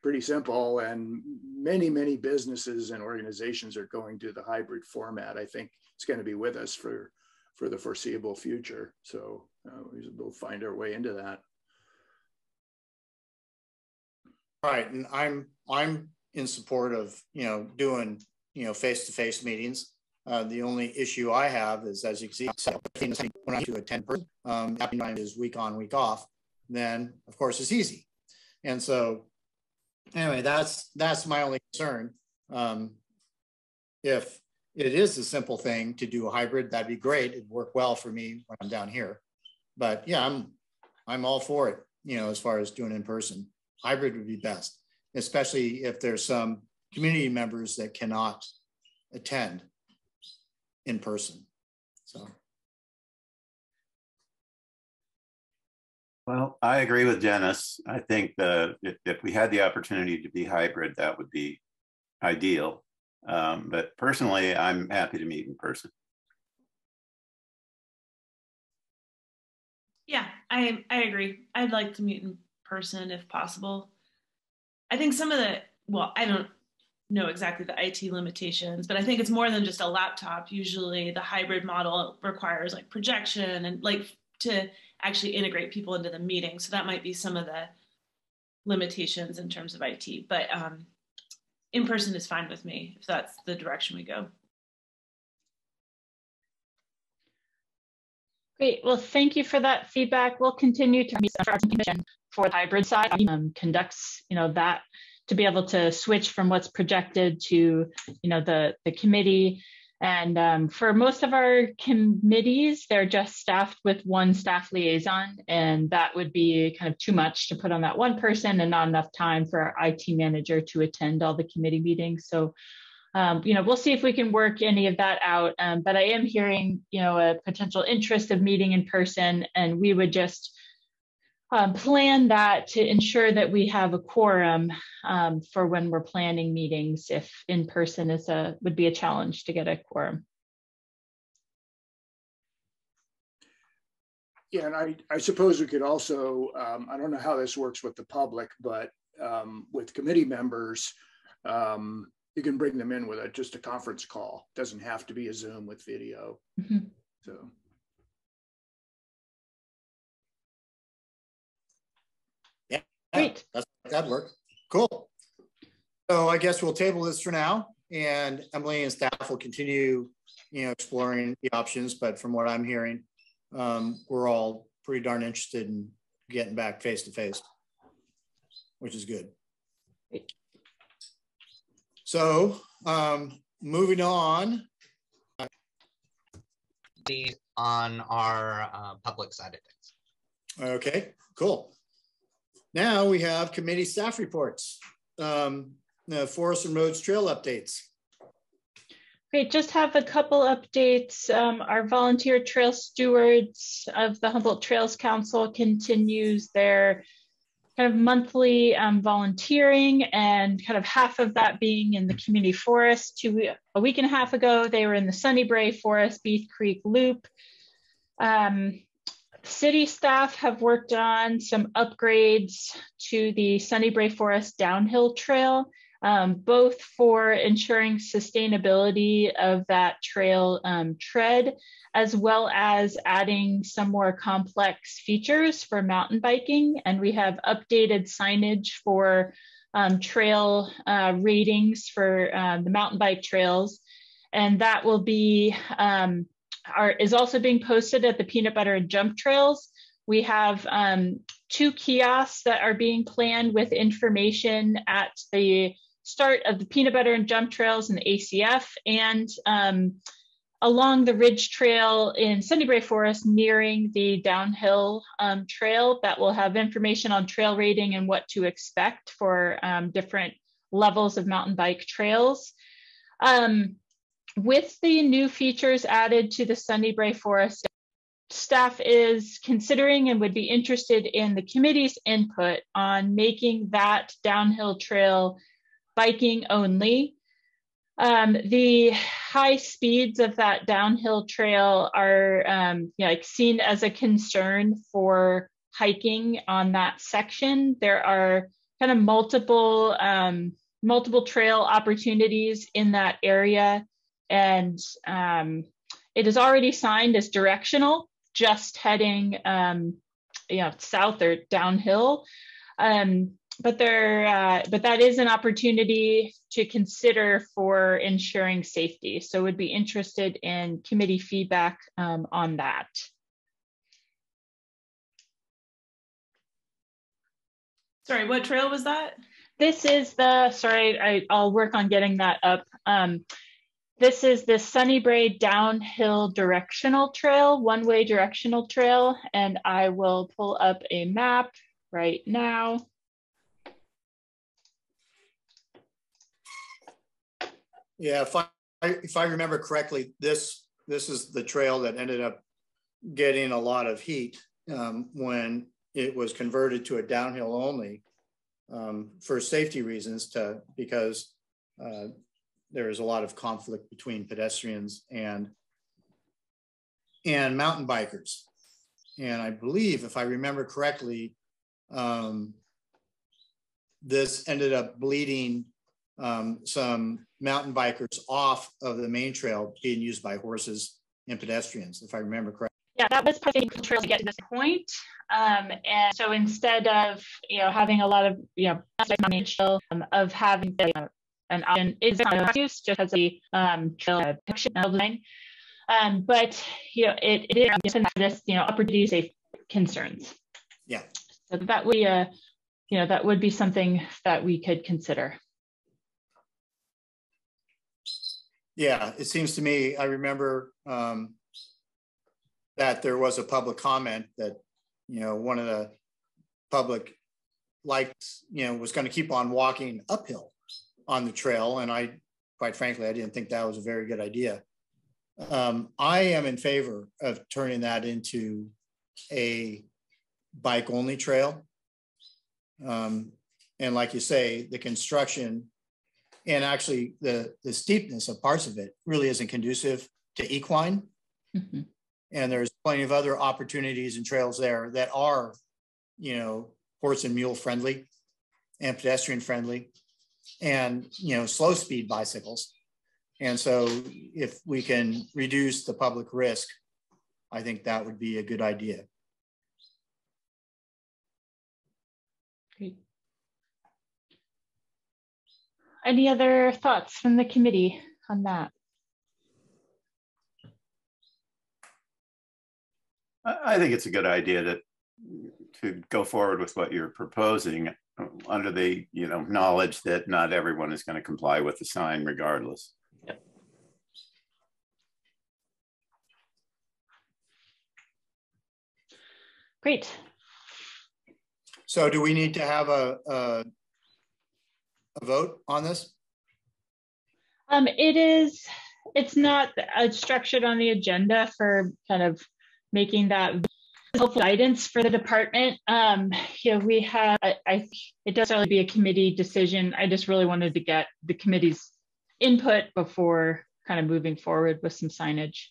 E: pretty simple. And many businesses and organizations are going to the hybrid format. I think it's going to be with us for the foreseeable future. So we'll find our way into that.
A: Right, and I'm in support of doing face-to-face meetings. The only issue I have is, as you can see, when I do attend person, is week on, week off, then of course it's easy. And so anyway, that's my only concern. If it is a simple thing to do a hybrid, that'd be great. It'd work well for me when I'm down here. But yeah, I'm all for it, you know, as far as doing in person. Hybrid would be best, especially if there's some community members that cannot attend in person. So.
C: Well, I agree with Dennis. I think if we had the opportunity to be hybrid, that would be ideal. But personally, I'm happy to meet in person.
F: Yeah, I agree. I'd like to meet in person if possible. I think some of the, well, I don't know exactly the IT limitations, but I think it's more than just a laptop. Usually the hybrid model requires like projection and like to actually integrate people into the meeting. So that might be some of the limitations in terms of IT, but in person is fine with me if that's the direction we go.
D: Great. Well, thank you for that feedback. We'll continue to meet our commission for the hybrid side, conducts, you know, that to be able to switch from what's projected to, you know, the committee. And for most of our committees, they're just staffed with one staff liaison, and that would be kind of too much to put on that one person and not enough time for our IT manager to attend all the committee meetings. So you know, we'll see if we can work any of that out. But I am hearing, you know, a potential interest of meeting in person, and we would just plan that to ensure that we have a quorum for when we're planning meetings. If in person would be a challenge to get a quorum.
E: Yeah, and I suppose we could also, I don't know how this works with the public, but with committee members, you can bring them in with just a conference call. It doesn't have to be a Zoom with video.
D: Mm-hmm.
E: So.
A: Yeah,
D: great.
A: That'd work. Cool. So I guess we'll table this for now, and Emily and staff will continue, you know, exploring the options. But from what I'm hearing, we're all pretty darn interested in getting back face to face, which is good.
D: Great.
A: So moving on.
B: On our public side of things.
A: Okay, cool. Now we have committee staff reports. The Forest and Roads Trail updates.
D: Great, just have a couple updates. Our volunteer trail stewards of the Humboldt Trails Council continues their kind of monthly volunteering, and kind of half of that being in the community forest. A week and a half ago, they were in the Sunnybray Forest, Beef Creek Loop. City staff have worked on some upgrades to the Sunnybray Forest downhill trail, both for ensuring sustainability of that trail tread, as well as adding some more complex features for mountain biking. And we have updated signage for trail ratings for the mountain bike trails. And that will be, is also being posted at the Peanut Butter and Jump trails. We have 2 kiosks that are being planned with information at the start of the Peanut Butter and Jump trails in the ACF, and along the Ridge Trail in Sunnybray Forest nearing the downhill trail, that will have information on trail rating and what to expect for different levels of mountain bike trails. With the new features added to the Sunnybray Forest, staff is considering and would be interested in the committee's input on making that downhill trail biking only. The high speeds of that downhill trail are seen as a concern for hiking on that section. There are kind of multiple trail opportunities in that area, and it is already signed as directional, just heading south or downhill. But that is an opportunity to consider for ensuring safety. So would be interested in committee feedback on that.
F: Sorry, what trail was that?
D: This is I'll work on getting that up. This is the Sunnybrae downhill directional trail, one-way directional trail, and I will pull up a map right now.
A: Yeah, if I remember correctly, this is the trail that ended up getting a lot of heat when it was converted to a downhill only for safety reasons, because there is a lot of conflict between pedestrians and mountain bikers. And I believe, if I remember correctly, this ended up bleeding some mountain bikers off of the main trail being used by horses and pedestrians, if I remember correctly.
D: Yeah, that was part of the trail to get to this point. And so instead of, having a lot of, of having an option is use just as a trail design. But, it is this, opportunity safety concerns.
A: Yeah.
D: So that we, that would be something that we could consider.
A: Yeah, it seems to me, I remember that there was a public comment that, one of the public was going to keep on walking uphill on the trail. And quite frankly, I didn't think that was a very good idea. I am in favor of turning that into a bike only trail. And like you say, the construction and actually the steepness of parts of it really isn't conducive to equine. Mm-hmm. And there's plenty of other opportunities and trails there that are, horse and mule friendly and pedestrian friendly and, slow speed bicycles. And so if we can reduce the public risk, I think that would be a good idea.
D: Great. Any other thoughts from the committee on that?
C: I think it's a good idea to go forward with what you're proposing under the knowledge that not everyone is going to comply with the sign regardless.
D: Yep. Great.
A: So do we need to have a vote on this?
D: It's not structured on the agenda for kind of making that helpful guidance for the department. We have, it does really be a committee decision. I just really wanted to get the committee's input before kind of moving forward with some signage.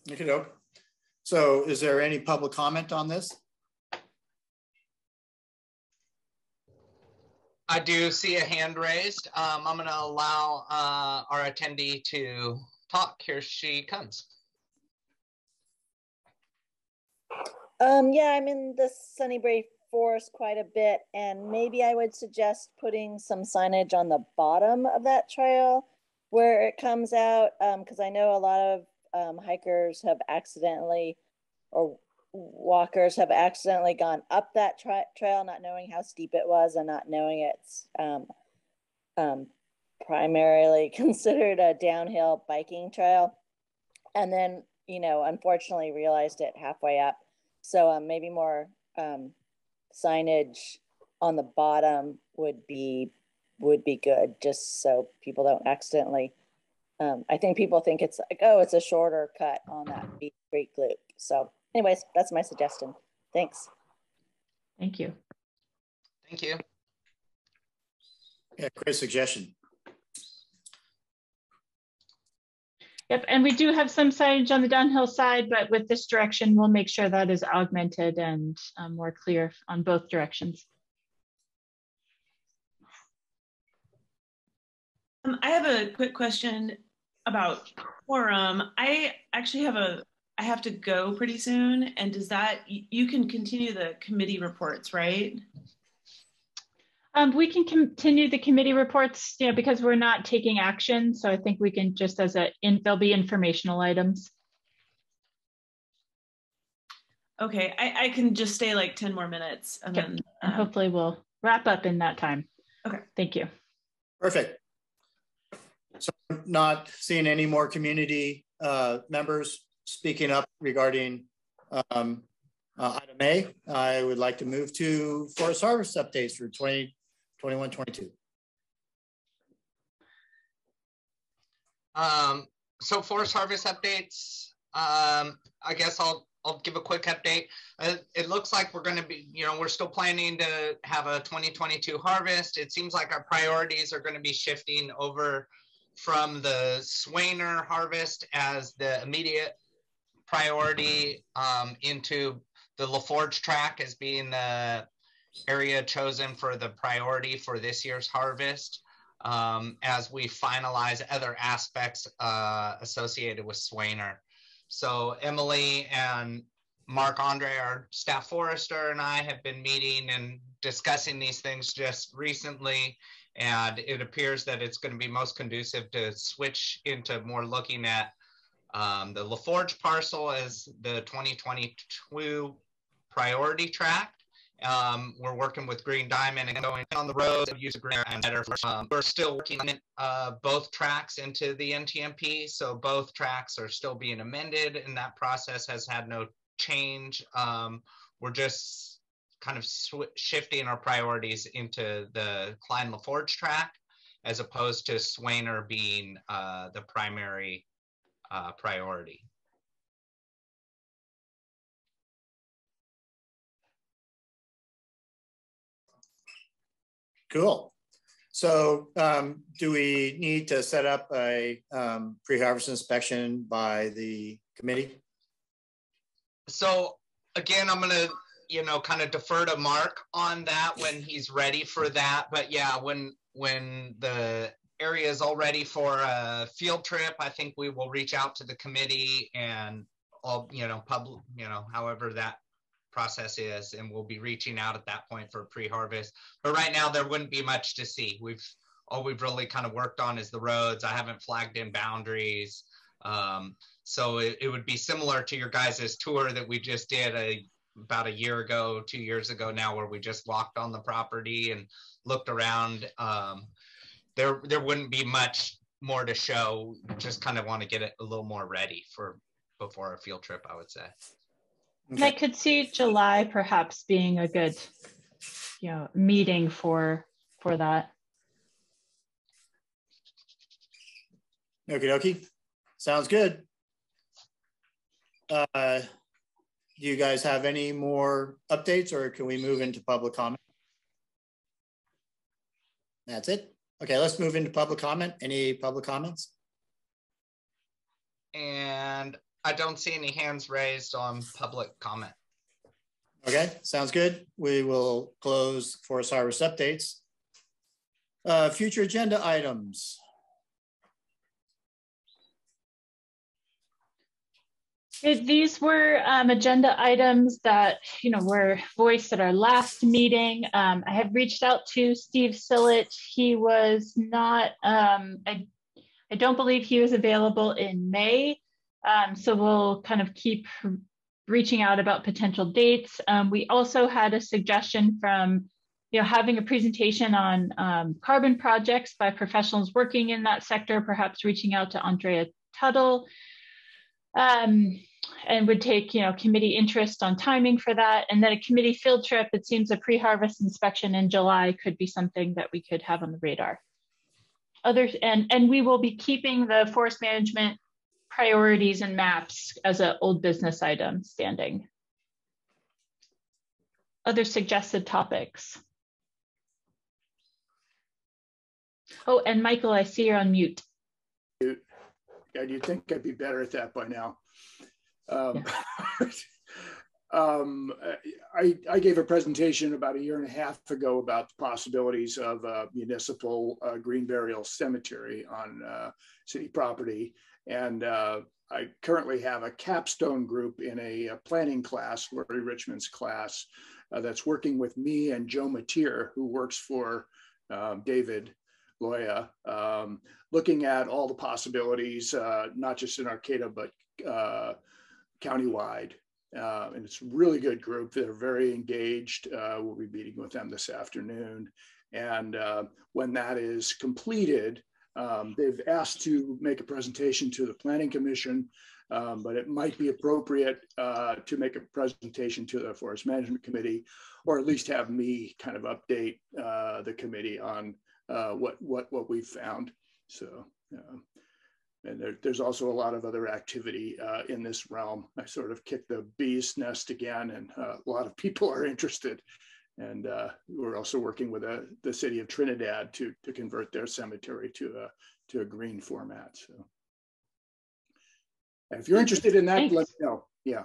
A: Okay. So is there any public comment on this?
B: I do see a hand raised. I'm going to allow our attendee to talk. Here she comes.
J: Yeah, I'm in the Sunnybrae Forest quite a bit, and maybe I would suggest putting some signage on the bottom of that trail where it comes out, because I know a lot of hikers have accidentally, or walkers have accidentally gone up that trail, not knowing how steep it was and not knowing it's primarily considered a downhill biking trail. And then, unfortunately realized it halfway up. So maybe more signage on the bottom would be good, just so people don't accidentally. I think people think it's like, oh, it's a shorter cut on that Creek loop. So anyways, that's my suggestion. Thanks.
D: Thank you.
B: Thank you.
A: Yeah, great suggestion.
D: Yep, and we do have some signage on the downhill side, but with this direction, we'll make sure that is augmented and more clear on both directions.
F: I have a quick question about quorum. I actually have to go pretty soon, and does that, you can continue the committee reports, right?
D: We can continue the committee reports, because we're not taking action. So I think we can just there'll be informational items.
F: Okay, I can just stay like 10 more minutes and then
D: and hopefully we'll wrap up in that time.
F: Okay.
D: Thank you.
A: Perfect. So not seeing any more community members speaking up regarding item A, I would like to move to forest harvest updates for 2021-22.
B: So forest harvest updates, I guess I'll give a quick update. It looks like we're going to be, we're still planning to have a 2022 harvest. It seems like our priorities are going to be shifting over from the Swainer harvest as the immediate priority into the LaForge tract as being the area chosen for the priority for this year's harvest, as we finalize other aspects associated with Swainer. So Emily and Mark Andre, our staff forester, and I have been meeting and discussing these things just recently, and it appears that it's going to be most conducive to switch into more looking at the LaForge parcel as the 2022 priority tract. We're working with Green Diamond and going on the road to use a green and better. We're still working on both tracks into the NTMP, so both tracks are still being amended, and that process has had no change. We're just kind of shifting our priorities into the Klein LaForge tract as opposed to Swainer being the primary priority.
A: Cool. So do we need to set up a pre-harvest inspection by the committee?
B: So again, I'm gonna, kind of defer to Mark on that when he's ready for that. But yeah, when the area is all ready for a field trip, I think we will reach out to the committee and all, however that process is, and we'll be reaching out at that point for pre-harvest. But right now there wouldn't be much to see. All we've really kind of worked on is the roads. I haven't flagged in boundaries. So it would be similar to your guys' tour that we just did about a year ago, 2 years ago now, where we just walked on the property and looked around. There wouldn't be much more to show. Just kind of want to get it a little more ready before a field trip, I would say.
D: Okay. And I could see July perhaps being a good, meeting for that.
A: Okie dokie. Sounds good. Do you guys have any more updates, or can we move into public comment? That's it. Okay, let's move into public comment. Any public comments?
B: And I don't see any hands raised on public comment.
A: Okay, sounds good. We will close Forest Harvest updates. Future agenda items.
D: These were agenda items that were voiced at our last meeting. I have reached out to Steve Sillett. He was not. I don't believe he was available in May. So we'll kind of keep reaching out about potential dates. We also had a suggestion from, having a presentation on carbon projects by professionals working in that sector, perhaps reaching out to Andrea Tuttle, and would take, committee interest on timing for that. And then a committee field trip. It seems a pre-harvest inspection in July could be something that we could have on the radar. And we will be keeping the forest management priorities and maps as an old business item standing. Other suggested topics. Oh, and Michael, I see you're on mute.
E: Yeah, you'd think I'd be better at that by now. I gave a presentation about 1.5 years ago about the possibilities of a municipal green burial cemetery on city property. And I currently have a capstone group in a planning class, Lori Richmond's class, that's working with me and Joe Mateer, who works for David Loya, looking at all the possibilities, not just in Arcata, but countywide. And it's a really good group. They're very engaged. We'll be meeting with them this afternoon. And when that is completed, They've asked to make a presentation to the Planning Commission, but it might be appropriate to make a presentation to the Forest Management Committee, or at least have me kind of update the committee on what we've found. So, and there's also a lot of other activity in this realm. I sort of kicked the bee's nest again, and a lot of people are interested. And we're also working with the city of Trinidad to convert their cemetery to a green format. So, and if you're interested in that,
D: Thanks.
E: let me know. Yeah.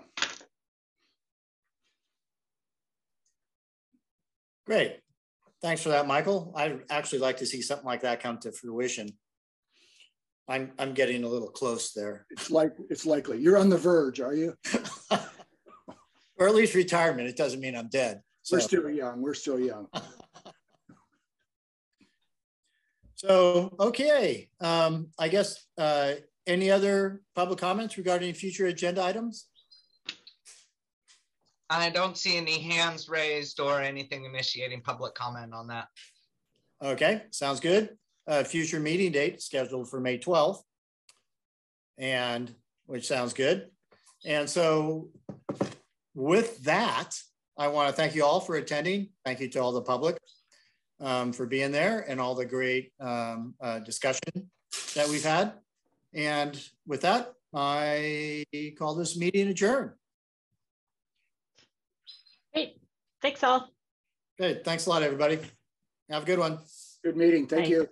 A: Great. Thanks for that, Michael. I'd actually like to see something like that come to fruition. I'm getting a little close there.
E: It's likely. You're on the verge, are you?
A: Or at least retirement. It doesn't mean I'm dead. So.
E: We're still young. We're still young.
A: So, okay. I guess any other public comments regarding future agenda items?
B: I don't see any hands raised or anything initiating public comment on that.
A: Okay, sounds good. Future meeting date scheduled for May 12th, and which sounds good. And so with that, I want to thank you all for attending. Thank you to all the public for being there and all the great discussion that we've had. And with that, I call this meeting adjourned.
D: Great. Thanks all.
A: Good. Thanks a lot, everybody. Have a good one.
E: Good meeting. Thank
D: Bye.
E: you.